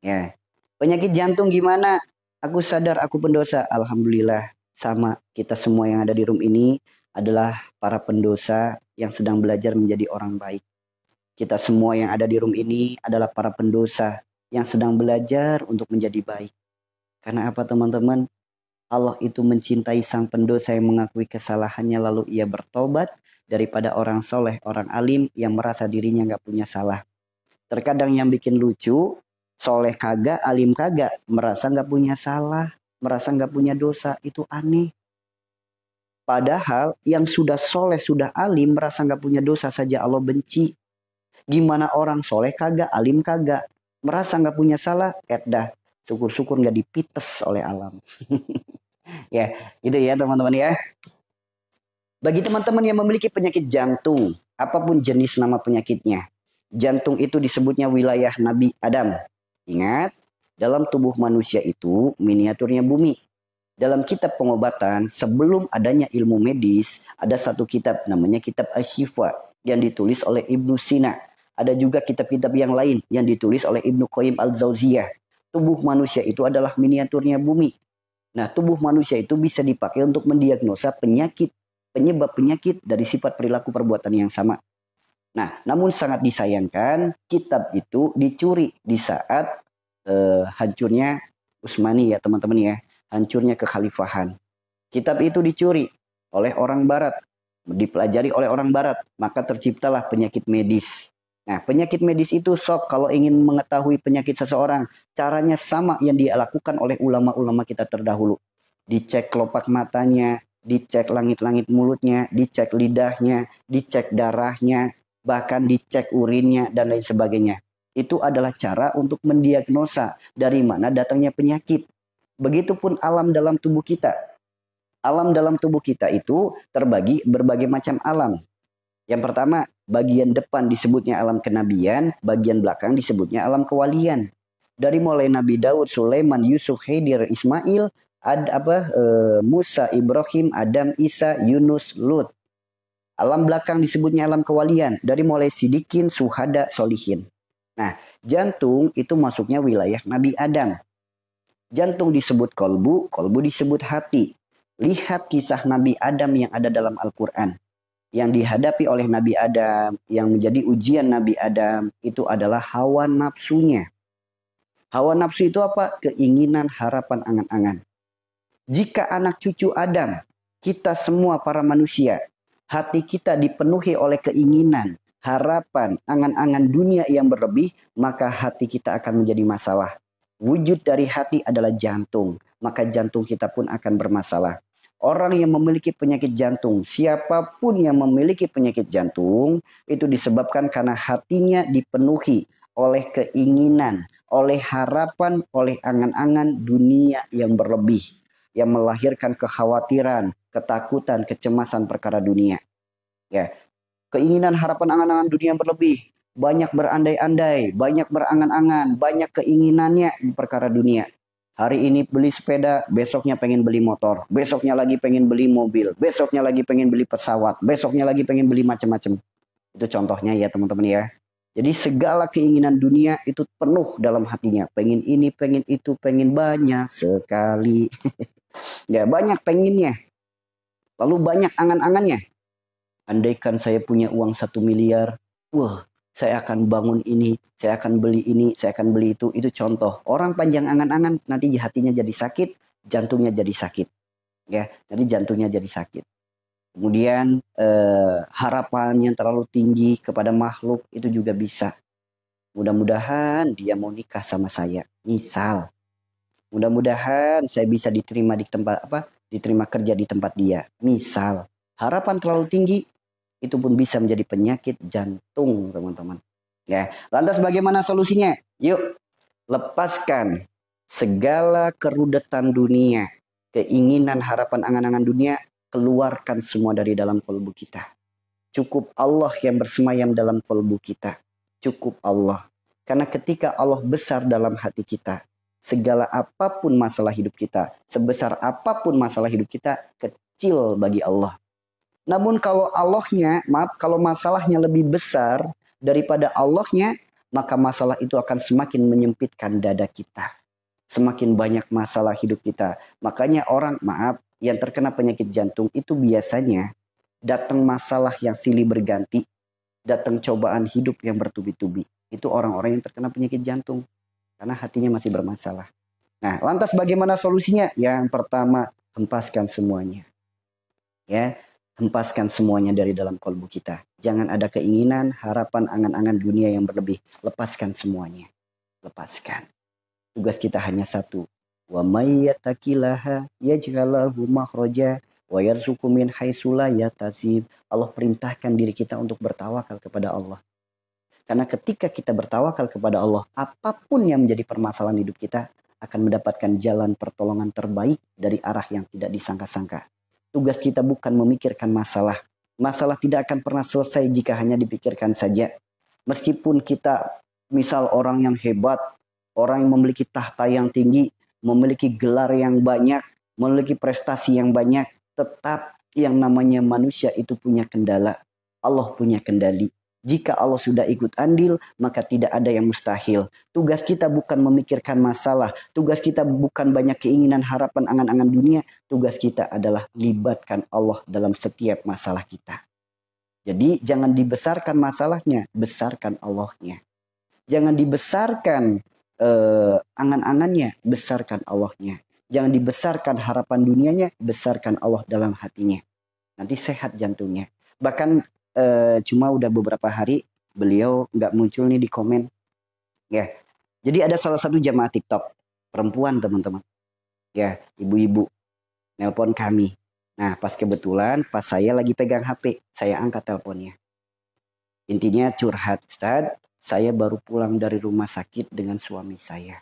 Ya. Penyakit jantung gimana? Aku sadar aku pendosa. Alhamdulillah sama kita semua yang ada di room ini adalah para pendosa yang sedang belajar menjadi orang baik. Kita semua yang ada di room ini adalah para pendosa yang sedang belajar untuk menjadi baik. Karena apa teman-teman? Allah itu mencintai sang pendosa yang mengakui kesalahannya lalu ia bertobat daripada orang soleh, orang alim yang merasa dirinya nggak punya salah. Terkadang yang bikin lucu, soleh kagak, alim kagak, merasa nggak punya salah, merasa nggak punya dosa, itu aneh. Padahal yang sudah soleh, sudah alim, merasa nggak punya dosa saja Allah benci. Gimana orang soleh kagak, alim kagak, merasa nggak punya salah, dah, syukur-syukur nggak dipites oleh alam. Ya, gitu ya teman-teman ya. Bagi teman-teman yang memiliki penyakit jantung, apapun jenis nama penyakitnya, jantung itu disebutnya wilayah Nabi Adam. Ingat, dalam tubuh manusia itu miniaturnya bumi. Dalam kitab pengobatan, sebelum adanya ilmu medis, ada satu kitab namanya kitab Asy-Syifa yang ditulis oleh Ibnu Sina. Ada juga kitab-kitab yang lain yang ditulis oleh Ibnu Qayyim Al-Jauziyah. Tubuh manusia itu adalah miniaturnya bumi. Nah, tubuh manusia itu bisa dipakai untuk mendiagnosa penyakit, penyebab penyakit dari sifat perilaku perbuatan yang sama. Nah, namun sangat disayangkan kitab itu dicuri di saat hancurnya Utsmani ya teman-teman ya, hancurnya kekhalifahan. Kitab itu dicuri oleh orang barat, dipelajari oleh orang barat, maka terciptalah penyakit medis. Nah, penyakit medis itu sok kalau ingin mengetahui penyakit seseorang, caranya sama yang dilakukan oleh ulama-ulama kita terdahulu. Dicek kelopak matanya, dicek langit-langit mulutnya, dicek lidahnya, dicek darahnya, bahkan dicek urinnya, dan lain sebagainya. Itu adalah cara untuk mendiagnosa dari mana datangnya penyakit. Begitupun alam dalam tubuh kita. Alam dalam tubuh kita itu terbagi berbagai macam alam. Yang pertama, bagian depan disebutnya alam kenabian, bagian belakang disebutnya alam kewalian. Dari mulai Nabi Daud, Sulaiman, Yusuf, Khidir, Ismail, Musa, Ibrahim, Adam, Isa, Yunus, Lut. Alam belakang disebutnya alam kewalian, dari mulai Sidikin, Suhada, Solihin. Nah, jantung itu masuknya wilayah Nabi Adam. Jantung disebut kolbu, kolbu disebut hati. Lihat kisah Nabi Adam yang ada dalam Al-Quran. Yang dihadapi oleh Nabi Adam, yang menjadi ujian Nabi Adam, itu adalah hawa nafsunya. Hawa nafsu itu apa? Keinginan, harapan, angan-angan. Jika anak cucu Adam, kita semua para manusia, hati kita dipenuhi oleh keinginan, harapan, angan-angan dunia yang berlebih, maka hati kita akan menjadi masalah. Wujud dari hati adalah jantung, maka jantung kita pun akan bermasalah. Orang yang memiliki penyakit jantung, siapapun yang memiliki penyakit jantung, itu disebabkan karena hatinya dipenuhi oleh keinginan, oleh harapan, oleh angan-angan dunia yang berlebih, yang melahirkan kekhawatiran, ketakutan, kecemasan perkara dunia. Ya, keinginan, harapan, angan-angan dunia yang berlebih. banyak berandai-andai, banyak berangan-angan, banyak keinginannya di perkara dunia. Hari ini beli sepeda, besoknya pengen beli motor, besoknya lagi pengen beli mobil, besoknya lagi pengen beli pesawat, besoknya lagi pengen beli macam-macam. Itu contohnya ya teman-teman ya. Jadi segala keinginan dunia itu penuh dalam hatinya. Pengen ini, pengen itu, pengen banyak sekali. Ya banyak pengennya. Lalu banyak angan-angannya. Andaikan saya punya uang 1 miliar, wah saya akan bangun ini, saya akan beli ini, saya akan beli itu. Itu contoh. Orang panjang angan-angan nanti hatinya jadi sakit, jantungnya jadi sakit. Ya, jadi jantungnya jadi sakit. Kemudian harapan yang terlalu tinggi kepada makhluk itu juga bisa. Mudah-mudahan dia mau nikah sama saya. Misal, mudah-mudahan saya bisa diterima di tempat diterima kerja di tempat dia. Misal, harapan terlalu tinggi itu pun bisa menjadi penyakit jantung, teman-teman. Ya, lantas bagaimana solusinya? Yuk, lepaskan segala kerudetan dunia, keinginan, harapan, angan-angan dunia, keluarkan semua dari dalam kalbu kita. Cukup Allah yang bersemayam dalam kalbu kita. Cukup Allah. Karena ketika Allah besar dalam hati kita, segala apapun masalah hidup kita, sebesar apapun masalah hidup kita, kecil bagi Allah. Namun kalau kalau masalahnya lebih besar daripada Allahnya, maka masalah itu akan semakin menyempitkan dada kita. Semakin banyak masalah hidup kita. Makanya orang, yang terkena penyakit jantung itu biasanya datang masalah yang silih berganti, datang cobaan hidup yang bertubi-tubi. Itu orang-orang yang terkena penyakit jantung. Karena hatinya masih bermasalah. Nah, lantas bagaimana solusinya? Yang pertama, hempaskan semuanya. Ya. Hempaskan semuanya dari dalam kalbu kita. Jangan ada keinginan, harapan, angan-angan dunia yang berlebih. Lepaskan semuanya. Lepaskan. Tugas kita hanya satu. Wa may yattaqillaha yaj'al lahu makhraja wa yarzuqhu min haitsu la yahtasib. Allah perintahkan diri kita untuk bertawakal kepada Allah. Karena ketika kita bertawakal kepada Allah, apapun yang menjadi permasalahan hidup kita akan mendapatkan jalan pertolongan terbaik dari arah yang tidak disangka-sangka. Tugas kita bukan memikirkan masalah. Masalah tidak akan pernah selesai jika hanya dipikirkan saja. Meskipun kita misal orang yang hebat, orang yang memiliki tahta yang tinggi, memiliki gelar yang banyak, memiliki prestasi yang banyak, tetap yang namanya manusia itu punya kendala. Allah punya kendali. Jika Allah sudah ikut andil, maka tidak ada yang mustahil. Tugas kita bukan memikirkan masalah. Tugas kita bukan banyak keinginan, harapan, angan-angan dunia. Tugas kita adalah libatkan Allah dalam setiap masalah kita. Jadi jangan dibesarkan masalahnya, besarkan Allahnya. Jangan dibesarkan angan-angannya, besarkan Allahnya. Jangan dibesarkan harapan dunianya, besarkan Allah dalam hatinya. Nanti sehat jantungnya. Bahkan cuma udah beberapa hari beliau nggak muncul nih di komen. Ya, jadi ada salah satu jamaah TikTok perempuan teman-teman. Ya, ibu-ibu nelpon kami. Nah, pas kebetulan pas saya lagi pegang HP, saya angkat teleponnya. Intinya curhat, Ustaz, saya baru pulang dari rumah sakit dengan suami saya.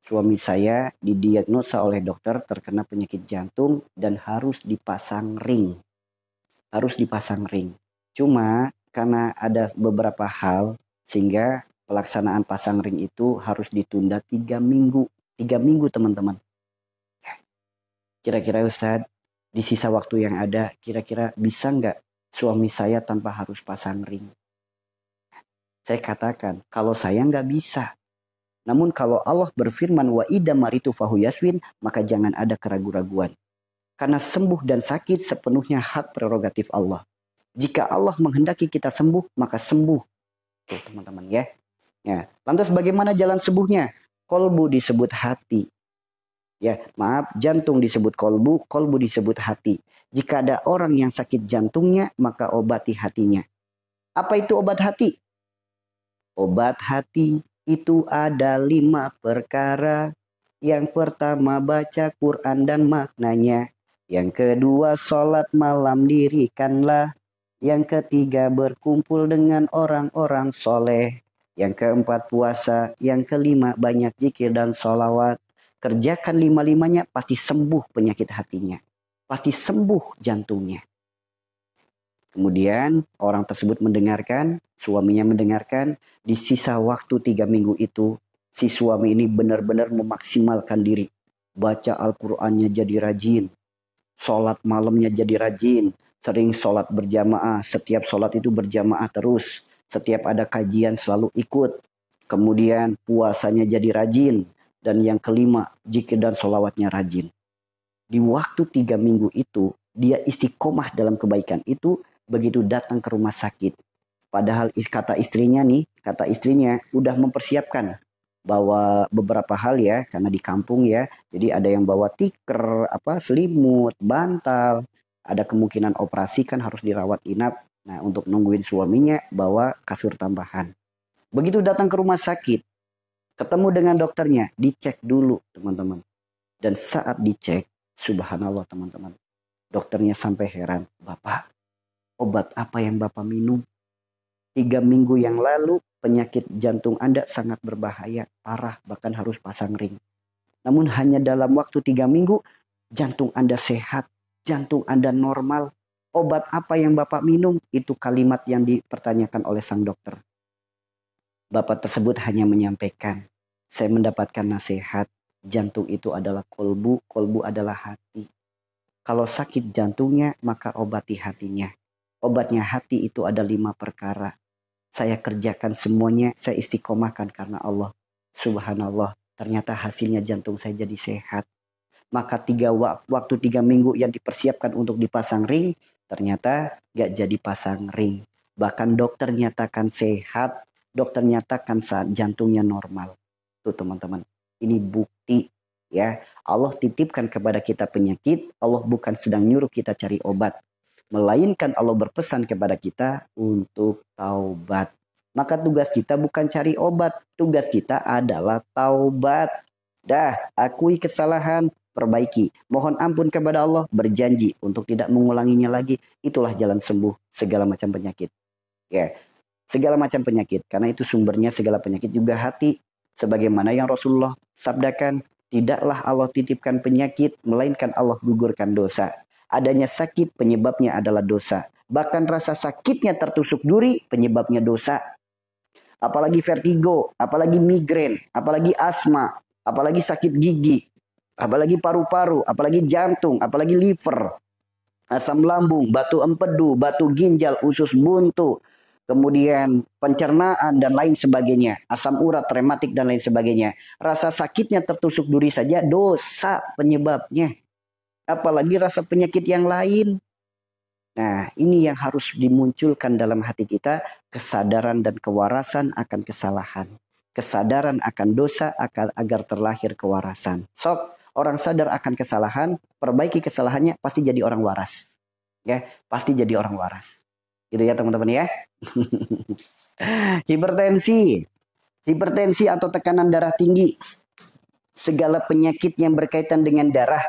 Suami saya didiagnosa oleh dokter terkena penyakit jantung dan harus dipasang ring. Harus dipasang ring. Cuma karena ada beberapa hal sehingga pelaksanaan pasang ring itu harus ditunda 3 minggu. 3 minggu teman-teman. Kira-kira Ustadz, di sisa waktu yang ada, kira-kira bisa nggak suami saya tanpa harus pasang ring? Saya katakan, kalau saya nggak bisa. Namun kalau Allah berfirman, wa idza maritu fahu yaswin, maka jangan ada keraguan-raguan. Karena sembuh dan sakit sepenuhnya hak prerogatif Allah. Jika Allah menghendaki kita sembuh, maka sembuh. Tuh teman-teman ya. Ya. Lantas bagaimana jalan sembuhnya? Kolbu disebut hati. Ya, maaf, jantung disebut kolbu, kolbu disebut hati. Jika ada orang yang sakit jantungnya, maka obati hatinya. Apa itu obat hati? Obat hati itu ada 5 perkara. Yang pertama baca Quran dan maknanya. Yang kedua sholat malam dirikanlah. Yang ketiga berkumpul dengan orang-orang soleh. Yang keempat puasa. Yang kelima banyak zikir dan sholawat. Kerjakan 5-5-nya pasti sembuh penyakit hatinya. Pasti sembuh jantungnya. Kemudian orang tersebut mendengarkan, suaminya mendengarkan. Di sisa waktu 3 minggu itu, si suami ini benar-benar memaksimalkan diri. Baca Al-Qur'annya jadi rajin. Sholat malamnya jadi rajin. Sering sholat berjamaah. Setiap sholat itu berjamaah terus. Setiap ada kajian selalu ikut. Kemudian puasanya jadi rajin. Dan yang kelima, zikir dan sholawatnya rajin. Di waktu 3 minggu itu, dia istiqomah dalam kebaikan itu. Begitu datang ke rumah sakit. Padahal kata istrinya udah mempersiapkan bawa beberapa hal ya, karena di kampung ya. Jadi ada yang bawa tikar, selimut, bantal. Ada kemungkinan operasi kan harus dirawat inap. Nah, untuk nungguin suaminya bawa kasur tambahan. Begitu datang ke rumah sakit, ketemu dengan dokternya, dicek dulu teman-teman. Dan saat dicek, subhanallah teman-teman. Dokternya sampai heran, "Bapak, obat apa yang Bapak minum? 3 minggu yang lalu penyakit jantung Anda sangat berbahaya, parah, bahkan harus pasang ring. Namun hanya dalam waktu 3 minggu, jantung Anda sehat, jantung Anda normal. Obat apa yang Bapak minum?" Itu kalimat yang dipertanyakan oleh sang dokter. Bapak tersebut hanya menyampaikan, "Saya mendapatkan nasihat, jantung itu adalah kolbu, kolbu adalah hati. Kalau sakit jantungnya, maka obati hatinya. Obatnya hati itu ada 5 perkara. Saya kerjakan semuanya, saya istiqomahkan karena Allah. Subhanallah, ternyata hasilnya jantung saya jadi sehat. Maka waktu 3 minggu yang dipersiapkan untuk dipasang ring, ternyata gak jadi pasang ring. Bahkan dokter nyatakan sehat, dokter nyatakan saat jantungnya normal. Tuh teman-teman, ini bukti ya. Allah titipkan kepada kita penyakit, Allah bukan sedang nyuruh kita cari obat. Melainkan Allah berpesan kepada kita untuk taubat. Maka tugas kita bukan cari obat. Tugas kita adalah taubat. Dah, akui kesalahan, perbaiki. Mohon ampun kepada Allah, berjanji untuk tidak mengulanginya lagi. Itulah jalan sembuh segala macam penyakit. Ya, segala macam penyakit. Karena itu sumbernya segala penyakit juga hati. Sebagaimana yang Rasulullah sabdakan, tidaklah Allah titipkan penyakit, melainkan Allah gugurkan dosa. Adanya sakit penyebabnya adalah dosa. Bahkan rasa sakitnya tertusuk duri penyebabnya dosa. Apalagi vertigo, apalagi migrain, apalagi asma, apalagi sakit gigi, apalagi paru-paru, apalagi jantung, apalagi liver, asam lambung, batu empedu, batu ginjal, usus buntu, kemudian pencernaan dan lain sebagainya, asam urat, rematik dan lain sebagainya. Rasa sakitnya tertusuk duri saja dosa penyebabnya. Apalagi rasa penyakit yang lain. Nah, ini yang harus dimunculkan dalam hati kita, kesadaran dan kewarasan akan kesalahan. Kesadaran akan dosa agar terlahir kewarasan. Sok, orang sadar akan kesalahan, perbaiki kesalahannya, pasti jadi orang waras. Ya, pasti jadi orang waras. Gitu ya teman-teman ya. Hipertensi. Hipertensi atau tekanan darah tinggi. Segala penyakit yang berkaitan dengan darah,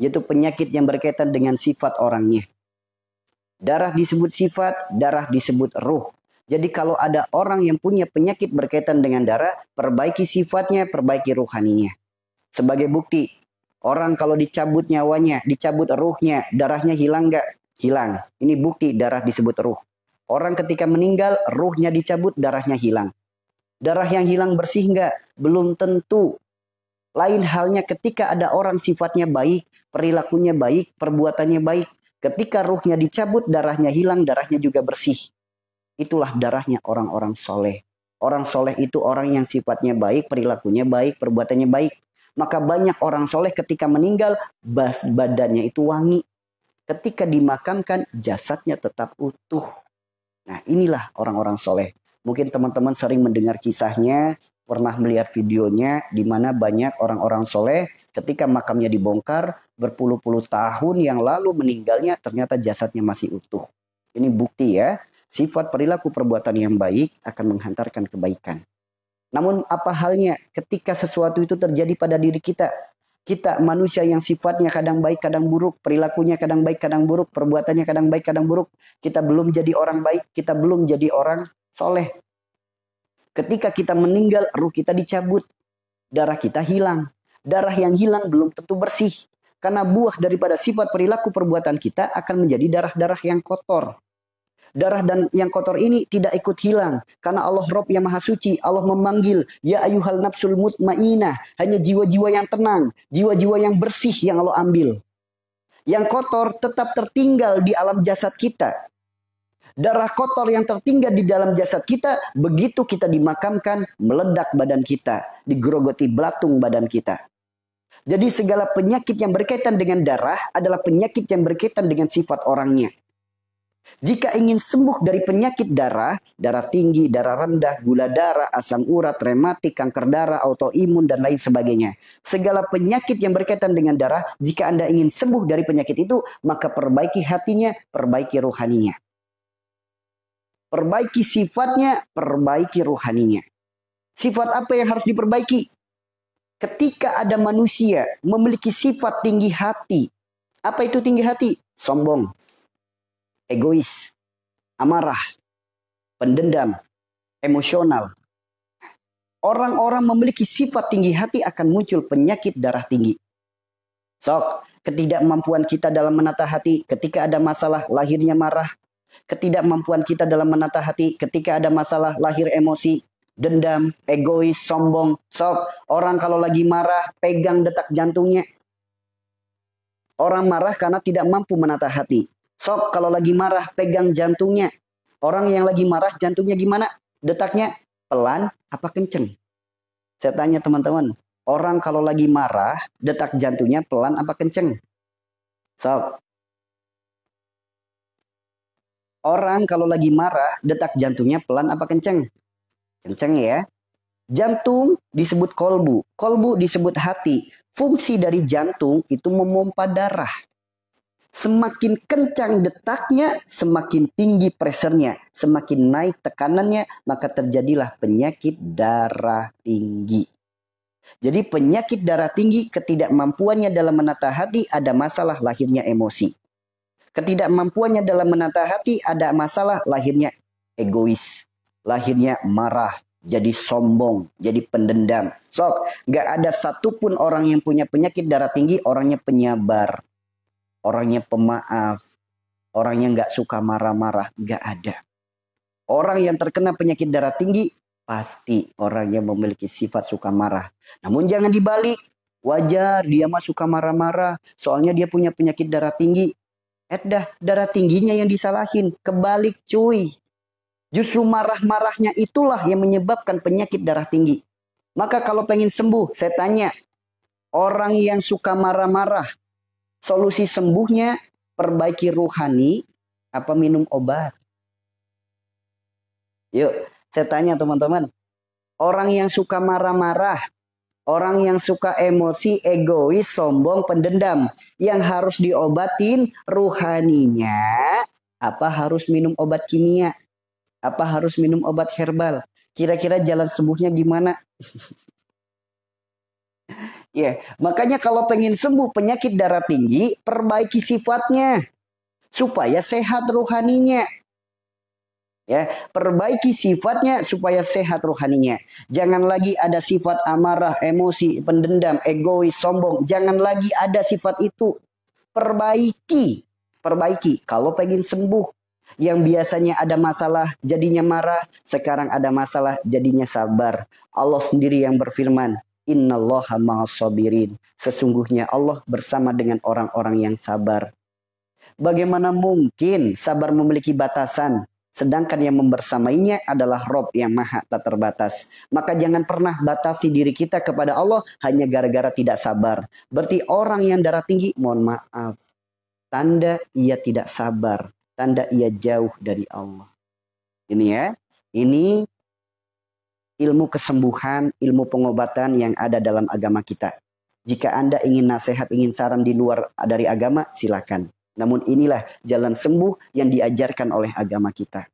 yaitu penyakit yang berkaitan dengan sifat orangnya. Darah disebut sifat, darah disebut ruh. Jadi kalau ada orang yang punya penyakit berkaitan dengan darah, perbaiki sifatnya, perbaiki ruhaninya. Sebagai bukti, orang kalau dicabut nyawanya, dicabut ruhnya, darahnya hilang nggak? Hilang. Ini bukti darah disebut ruh. Orang ketika meninggal, ruhnya dicabut, darahnya hilang. Darah yang hilang bersih nggak? Belum tentu. Lain halnya ketika ada orang sifatnya baik, perilakunya baik, perbuatannya baik. Ketika ruhnya dicabut, darahnya hilang, darahnya juga bersih. Itulah darahnya orang-orang soleh. Orang soleh itu orang yang sifatnya baik, perilakunya baik, perbuatannya baik. Maka banyak orang soleh ketika meninggal, badannya itu wangi. Ketika dimakamkan, jasadnya tetap utuh. Nah, inilah orang-orang soleh. Mungkin teman-teman sering mendengar kisahnya, pernah melihat videonya, di mana banyak orang-orang soleh ketika makamnya dibongkar, berpuluh-puluh tahun yang lalu meninggalnya, ternyata jasadnya masih utuh. Ini bukti ya, sifat perilaku perbuatan yang baik akan menghantarkan kebaikan. Namun apa halnya ketika sesuatu itu terjadi pada diri kita? Kita manusia yang sifatnya kadang baik, kadang buruk, perilakunya kadang baik, kadang buruk, perbuatannya kadang baik, kadang buruk. Kita belum jadi orang baik, kita belum jadi orang soleh. Ketika kita meninggal, ruh kita dicabut, darah kita hilang. Darah yang hilang belum tentu bersih. Karena buah daripada sifat perilaku perbuatan kita akan menjadi darah-darah yang kotor. Darah dan yang kotor ini tidak ikut hilang. Karena Allah Rabb yang Maha Suci. Allah memanggil, ya ayuhal nafsul mutmainah. Hanya jiwa-jiwa yang tenang, jiwa-jiwa yang bersih yang Allah ambil. Yang kotor tetap tertinggal di alam jasad kita. Darah kotor yang tertinggal di dalam jasad kita, begitu kita dimakamkan, meledak badan kita. Digerogoti belatung badan kita. Jadi segala penyakit yang berkaitan dengan darah adalah penyakit yang berkaitan dengan sifat orangnya. Jika ingin sembuh dari penyakit darah, darah tinggi, darah rendah, gula darah, asam urat, rematik, kanker darah, autoimun, dan lain sebagainya. Segala penyakit yang berkaitan dengan darah, jika Anda ingin sembuh dari penyakit itu, maka perbaiki hatinya, perbaiki rohaninya. Perbaiki sifatnya, perbaiki rohaninya. Sifat apa yang harus diperbaiki? Ketika ada manusia memiliki sifat tinggi hati. Apa itu tinggi hati? Sombong, egois, amarah, pendendam, emosional. Orang-orang memiliki sifat tinggi hati akan muncul penyakit darah tinggi. Sok, ketidakmampuan kita dalam menata hati ketika ada masalah lahirnya marah. Ketidakmampuan kita dalam menata hati ketika ada masalah lahir emosi, dendam, egois, sombong. Sok, orang kalau lagi marah pegang detak jantungnya. Orang marah karena tidak mampu menata hati. Sok, kalau lagi marah pegang jantungnya. Orang yang lagi marah jantungnya gimana? Detaknya pelan apa kenceng? Saya tanya teman-teman, orang kalau lagi marah detak jantungnya pelan apa kenceng? Sok. Orang kalau lagi marah detak jantungnya pelan apa kenceng? Kenceng ya. Jantung disebut kolbu. Kolbu disebut hati. Fungsi dari jantung itu memompa darah. Semakin kencang detaknya, semakin tinggi presernya. Semakin naik tekanannya, maka terjadilah penyakit darah tinggi. Jadi penyakit darah tinggi, ketidakmampuannya dalam menata hati, ada masalah lahirnya emosi. Ketidakmampuannya dalam menata hati, ada masalah lahirnya egois. Lahirnya marah, jadi sombong, jadi pendendam. Sok, gak ada satupun orang yang punya penyakit darah tinggi, orangnya penyabar. Orangnya pemaaf. Orangnya gak suka marah-marah, gak ada. Orang yang terkena penyakit darah tinggi, pasti orangnya memiliki sifat suka marah. Namun jangan dibalik. Wajar dia mah suka marah-marah, soalnya dia punya penyakit darah tinggi. Darah tingginya yang disalahin. Kebalik cuy. Justru marah-marahnya itulah yang menyebabkan penyakit darah tinggi. Maka kalau pengen sembuh, saya tanya. Orang yang suka marah-marah, solusi sembuhnya perbaiki rohani apa minum obat? Yuk, saya tanya teman-teman. Orang yang suka marah-marah, orang yang suka emosi, egois, sombong, pendendam. Yang harus diobatin rohaninya. Apa harus minum obat kimia? Apa harus minum obat herbal? Kira-kira jalan sembuhnya gimana? Makanya kalau pengen sembuh penyakit darah tinggi, perbaiki sifatnya. Supaya sehat rohaninya. Perbaiki sifatnya supaya sehat rohaninya. Jangan lagi ada sifat amarah, emosi, pendendam, egois, sombong. Jangan lagi ada sifat itu. Perbaiki. Kalau pengen sembuh. Yang biasanya ada masalah jadinya marah. Sekarang ada masalah jadinya sabar. Allah sendiri yang berfirman. Innallaha ma'as sabirin. Sesungguhnya Allah bersama dengan orang-orang yang sabar. Bagaimana mungkin sabar memiliki batasan? Sedangkan yang membersamainya adalah Rob yang maha tak terbatas. Maka jangan pernah batasi diri kita kepada Allah hanya gara-gara tidak sabar. Berarti orang yang darah tinggi, mohon maaf. Tanda ia tidak sabar. Tanda ia jauh dari Allah. Ini ya. Ini ilmu kesembuhan, ilmu pengobatan yang ada dalam agama kita. Jika Anda ingin nasihat, ingin saran di luar dari agama, silakan. Namun inilah jalan sembuh yang diajarkan oleh agama kita.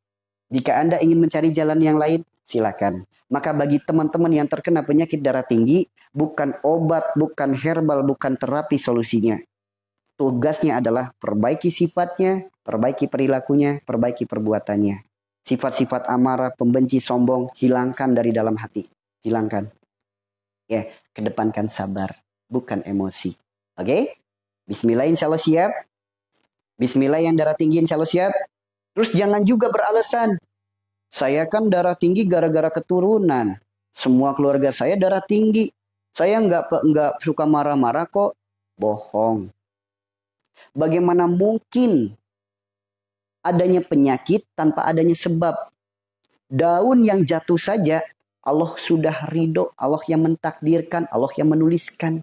Jika Anda ingin mencari jalan yang lain, silakan. Maka bagi teman-teman yang terkena penyakit darah tinggi, bukan obat, bukan herbal, bukan terapi solusinya. Tugasnya adalah perbaiki sifatnya, perbaiki perilakunya, perbaiki perbuatannya. Sifat-sifat amarah, pembenci, sombong, hilangkan dari dalam hati. Hilangkan. Kedepankan sabar, bukan emosi. Oke? Bismillah insya Allah siap. Bismillah yang darah tinggi insya Allah siap. Terus jangan juga beralasan, saya kan darah tinggi gara-gara keturunan. Semua keluarga saya darah tinggi. Saya nggak suka marah-marah kok. Bohong. Bagaimana mungkin adanya penyakit tanpa adanya sebab? Daun yang jatuh saja, Allah sudah ridho, Allah yang mentakdirkan, Allah yang menuliskan.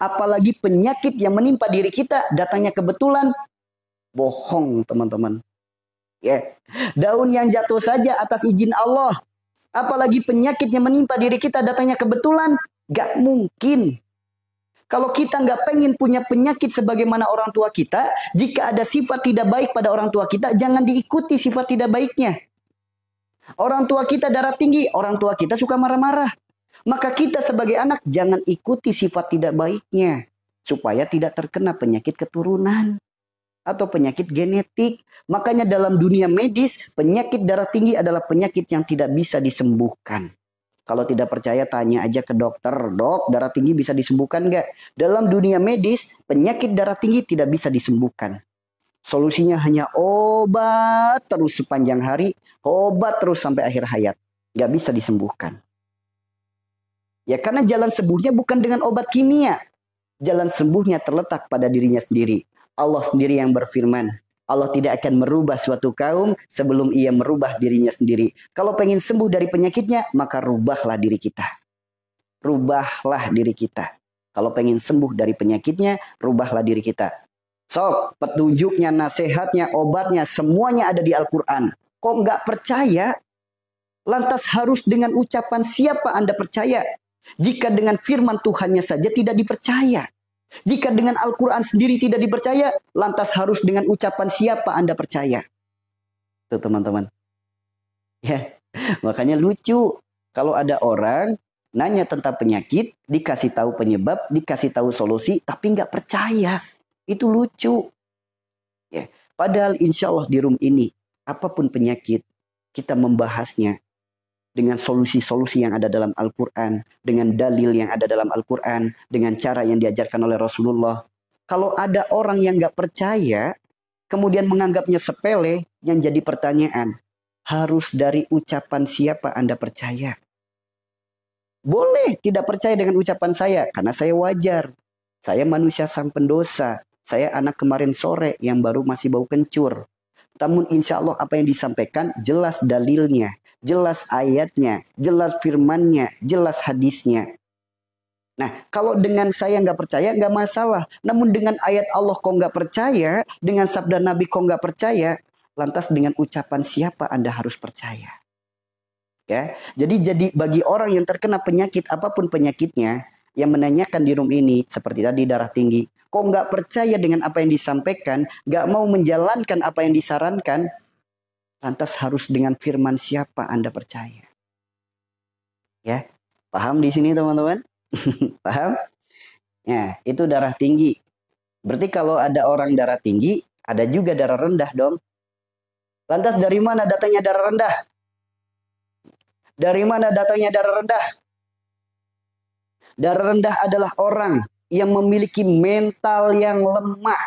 Apalagi penyakit yang menimpa diri kita datangnya kebetulan. Bohong, teman-teman. Ya. Daun yang jatuh saja atas izin Allah. Apalagi penyakit yang menimpa diri kita datangnya kebetulan. Gak mungkin. Kalau kita nggak pengen punya penyakit sebagaimana orang tua kita, jika ada sifat tidak baik pada orang tua kita, jangan diikuti sifat tidak baiknya. Orang tua kita darah tinggi, orang tua kita suka marah-marah. Maka kita sebagai anak jangan ikuti sifat tidak baiknya. Supaya tidak terkena penyakit keturunan. Atau penyakit genetik. Makanya dalam dunia medis, penyakit darah tinggi adalah penyakit yang tidak bisa disembuhkan. Kalau tidak percaya tanya aja ke dokter. Dok, darah tinggi bisa disembuhkan nggak? Dalam dunia medis, penyakit darah tinggi tidak bisa disembuhkan. Solusinya hanya obat terus sepanjang hari. Obat terus sampai akhir hayat. Nggak bisa disembuhkan. Ya karena jalan sembuhnya bukan dengan obat kimia. Jalan sembuhnya terletak pada dirinya sendiri. Allah sendiri yang berfirman. Allah tidak akan merubah suatu kaum sebelum ia merubah dirinya sendiri. Kalau pengen sembuh dari penyakitnya, maka rubahlah diri kita. Rubahlah diri kita. Kalau pengen sembuh dari penyakitnya, rubahlah diri kita. Sok, petunjuknya, nasihatnya, obatnya, semuanya ada di Al-Quran. Kok nggak percaya? Lantas harus dengan ucapan siapa Anda percaya? Jika dengan firman Tuhannya saja tidak dipercaya. Jika dengan Al-Quran sendiri tidak dipercaya, lantas harus dengan ucapan siapa Anda percaya? Tuh teman-teman. Ya, makanya lucu. Kalau ada orang nanya tentang penyakit, dikasih tahu penyebab, dikasih tahu solusi, tapi nggak percaya. Itu lucu. Ya, padahal insya Allah di room ini, apapun penyakit, kita membahasnya dengan solusi-solusi yang ada dalam Al-Quran, dengan dalil yang ada dalam Al-Quran, dengan cara yang diajarkan oleh Rasulullah. Kalau ada orang yang nggak percaya, kemudian menganggapnya sepele, yang jadi pertanyaan, harus dari ucapan siapa Anda percaya? Boleh tidak percaya dengan ucapan saya, karena saya wajar. Saya manusia sang pendosa. Saya anak kemarin sore yang baru masih bau kencur. Namun insya Allah apa yang disampaikan jelas dalilnya. Jelas ayatnya, jelas firmannya, jelas hadisnya. Nah, kalau dengan saya nggak percaya, nggak masalah. Namun dengan ayat Allah kok nggak percaya, dengan sabda Nabi kok nggak percaya, lantas dengan ucapan siapa Anda harus percaya? Ya, jadi bagi orang yang terkena penyakit, apapun penyakitnya, yang menanyakan di room ini, seperti tadi darah tinggi, kok nggak percaya dengan apa yang disampaikan, nggak mau menjalankan apa yang disarankan, lantas harus dengan firman siapa Anda percaya? Ya, paham di sini teman-teman? Paham? Ya, itu darah tinggi. Berarti kalau ada orang darah tinggi, ada juga darah rendah dong. Lantas dari mana datangnya darah rendah? Dari mana datangnya darah rendah? Darah rendah adalah orang yang memiliki mental yang lemah,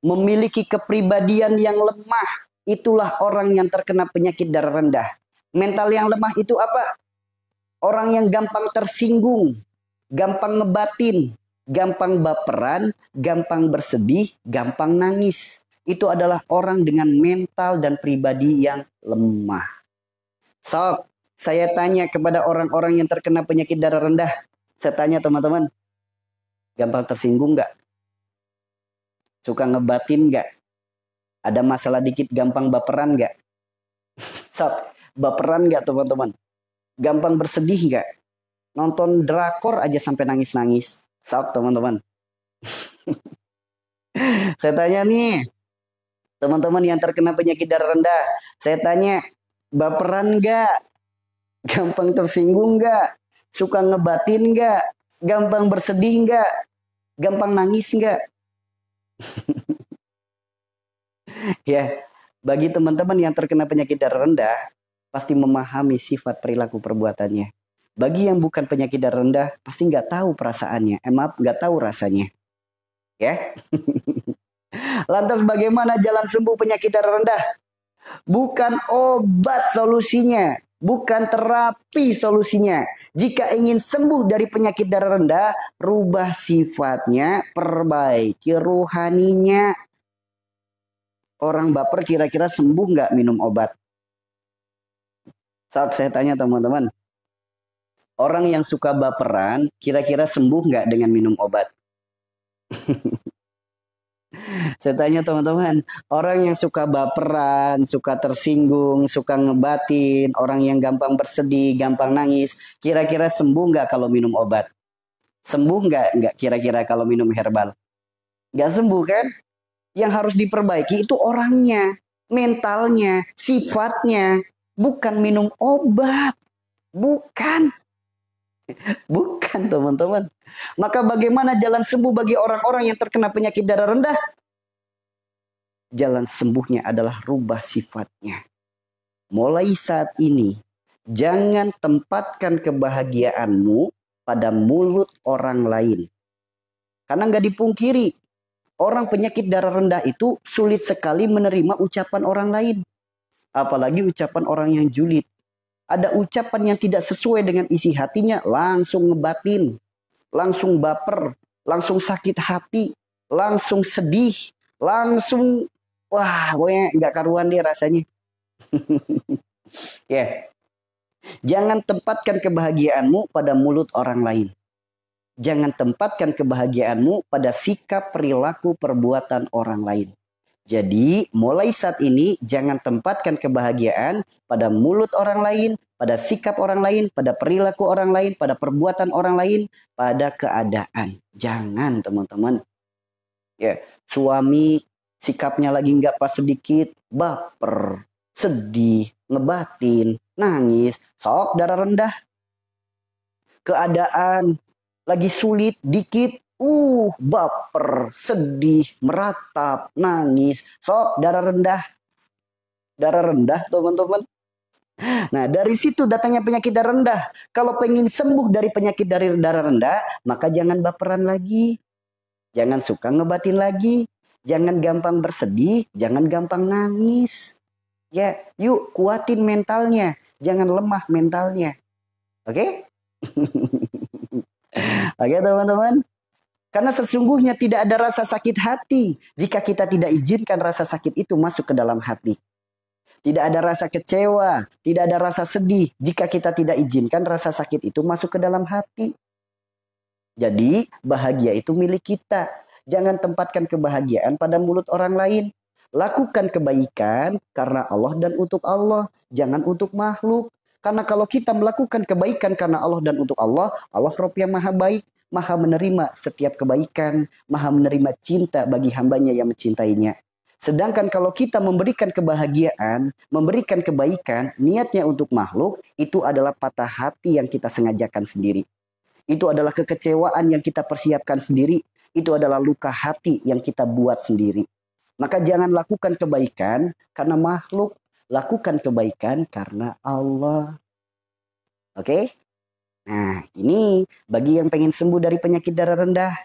memiliki kepribadian yang lemah. Itulah orang yang terkena penyakit darah rendah. Mental yang lemah itu apa? Orang yang gampang tersinggung, gampang ngebatin, gampang baperan, gampang bersedih, gampang nangis. Itu adalah orang dengan mental dan pribadi yang lemah. So, saya tanya kepada orang-orang yang terkena penyakit darah rendah. Saya tanya teman-teman, gampang tersinggung nggak? Suka ngebatin nggak? Ada masalah dikit gampang baperan nggak? Baperan nggak teman-teman? Gampang bersedih nggak? Nonton drakor aja sampai nangis-nangis. Teman-teman. Saya tanya nih, teman-teman yang terkena penyakit darah rendah. Saya tanya, baperan nggak? Gampang tersinggung nggak? Suka ngebatin nggak? Gampang bersedih nggak? Gampang nangis nggak? Ya, bagi teman-teman yang terkena penyakit darah rendah, pasti memahami sifat perilaku perbuatannya. Bagi yang bukan penyakit darah rendah, pasti nggak tahu perasaannya. Maaf, nggak tahu rasanya. Ya. Lantas bagaimana jalan sembuh penyakit darah rendah? Bukan obat solusinya, bukan terapi solusinya. Jika ingin sembuh dari penyakit darah rendah, rubah sifatnya, perbaiki ruhaninya. Orang baper kira-kira sembuh nggak minum obat? Saat saya tanya teman-teman, orang yang suka baperan kira-kira sembuh nggak dengan minum obat? Saya tanya teman-teman, orang yang suka baperan, suka tersinggung, suka ngebatin, orang yang gampang bersedih, gampang nangis, kira-kira sembuh nggak kalau minum obat? Sembuh nggak? Nggak kira-kira kalau minum herbal? Nggak sembuh kan? Yang harus diperbaiki itu orangnya, mentalnya, sifatnya, bukan minum obat. Bukan. Bukan teman-teman. Maka bagaimana jalan sembuh bagi orang-orang yang terkena penyakit darah rendah? Jalan sembuhnya adalah rubah sifatnya. Mulai saat ini, jangan tempatkan kebahagiaanmu pada mulut orang lain. Karena nggak dipungkiri, orang penyakit darah rendah itu sulit sekali menerima ucapan orang lain. Apalagi ucapan orang yang julid. Ada ucapan yang tidak sesuai dengan isi hatinya, langsung ngebatin, langsung baper, langsung sakit hati, langsung sedih, langsung, wah pokoknya nggak karuan deh rasanya. Ya, jangan tempatkan kebahagiaanmu pada mulut orang lain. Jangan tempatkan kebahagiaanmu pada sikap, perilaku, perbuatan orang lain. Jadi, mulai saat ini jangan tempatkan kebahagiaan pada mulut orang lain, pada sikap orang lain, pada perilaku orang lain, pada perbuatan orang lain, pada keadaan. Jangan, teman-teman. Ya, suami sikapnya lagi nggak pas sedikit, baper, sedih, ngebatin, nangis, sok darah rendah. Keadaan lagi sulit dikit, baper, sedih, meratap, nangis, sok darah rendah. Darah rendah, teman-teman. Nah, dari situ datangnya penyakit darah rendah. Kalau pengen sembuh dari penyakit dari darah rendah, maka jangan baperan lagi. Jangan suka ngebatin lagi. Jangan gampang bersedih, jangan gampang nangis. Ya, yuk kuatin mentalnya. Jangan lemah mentalnya. Oke? Oke, teman-teman. Karena sesungguhnya tidak ada rasa sakit hati jika kita tidak izinkan rasa sakit itu masuk ke dalam hati. Tidak ada rasa kecewa, tidak ada rasa sedih jika kita tidak izinkan rasa sakit itu masuk ke dalam hati. Jadi bahagia itu milik kita. Jangan tempatkan kebahagiaan pada mulut orang lain. Lakukan kebaikan karena Allah dan untuk Allah. Jangan untuk makhluk. Karena kalau kita melakukan kebaikan karena Allah dan untuk Allah, Allah Rabb yang maha baik. Maha menerima setiap kebaikan, maha menerima cinta bagi hambanya yang mencintainya. Sedangkan kalau kita memberikan kebahagiaan, memberikan kebaikan, niatnya untuk makhluk, itu adalah patah hati yang kita sengajakan sendiri. Itu adalah kekecewaan yang kita persiapkan sendiri. Itu adalah luka hati yang kita buat sendiri. Maka jangan lakukan kebaikan karena makhluk, lakukan kebaikan karena Allah. Oke? Nah, ini bagi yang pengen sembuh dari penyakit darah rendah.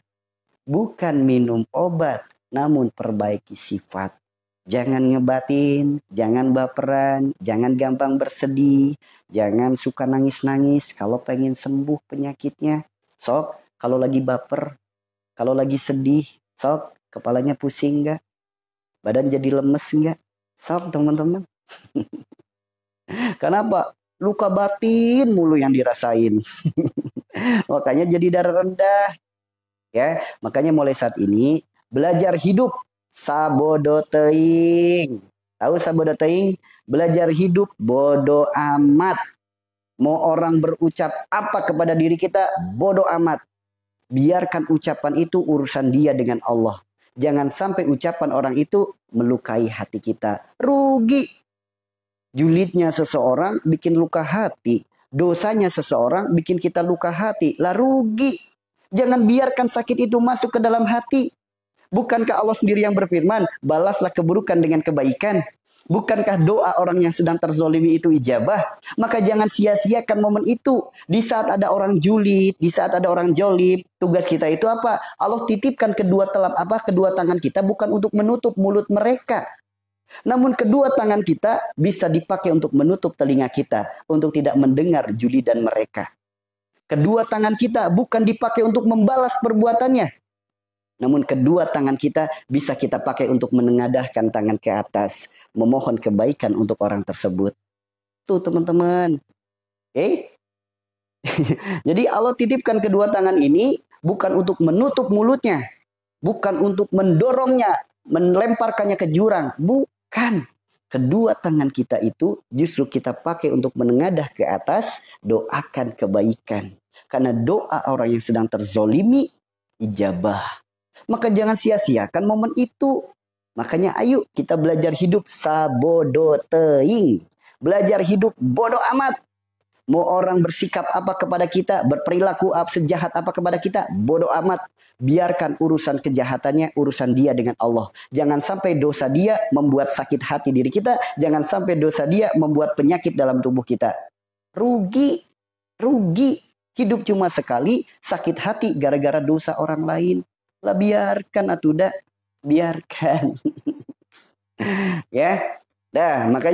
Bukan minum obat, namun perbaiki sifat. Jangan ngebatin, jangan baperan, jangan gampang bersedih, jangan suka nangis-nangis kalau pengen sembuh penyakitnya. Sok, kalau lagi baper, kalau lagi sedih, sok, kepalanya pusing nggak? Badan jadi lemes nggak? Sok, teman-teman. Kenapa? Luka batin mulu yang dirasain. Makanya jadi darah rendah. Ya, makanya mulai saat ini belajar hidup sabodo teuing. Tahu sabodo teuing? Belajar hidup bodo amat. Mau orang berucap apa kepada diri kita, bodo amat. Biarkan ucapan itu urusan dia dengan Allah. Jangan sampai ucapan orang itu melukai hati kita. Rugi. Julidnya seseorang bikin luka hati. Dosanya seseorang bikin kita luka hati. Lah rugi. Jangan biarkan sakit itu masuk ke dalam hati. Bukankah Allah sendiri yang berfirman, balaslah keburukan dengan kebaikan. Bukankah doa orang yang sedang terzolimi itu ijabah? Maka jangan sia-siakan momen itu. Di saat ada orang julid, di saat ada orang jolim, tugas kita itu apa? Allah titipkan kedua tangan kita bukan untuk menutup mulut mereka. Namun kedua tangan kita bisa dipakai untuk menutup telinga kita, untuk tidak mendengar julidan mereka. Kedua tangan kita bukan dipakai untuk membalas perbuatannya. Namun kedua tangan kita bisa kita pakai untuk menengadahkan tangan ke atas, memohon kebaikan untuk orang tersebut. Tuh teman-teman. Jadi Allah titipkan kedua tangan ini bukan untuk menutup mulutnya, bukan untuk mendorongnya, melemparkannya ke jurang. Bukan. Kedua tangan kita itu justru kita pakai untuk menengadah ke atas, doakan kebaikan. Karena doa orang yang sedang terzolimi, ijabah. Maka jangan sia-siakan momen itu. Makanya ayo kita belajar hidup sabodo teing. Belajar hidup bodoh amat. Mau orang bersikap apa kepada kita, berperilaku sejahat apa kepada kita, bodoh amat. Biarkan urusan kejahatannya, urusan dia dengan Allah. Jangan sampai dosa dia membuat sakit hati diri kita. Jangan sampai dosa dia membuat penyakit dalam tubuh kita. Rugi. Hidup cuma sekali, sakit hati gara-gara dosa orang lain. Lah biarkan atuh dah. Biarkan. Ya. Dah, makanya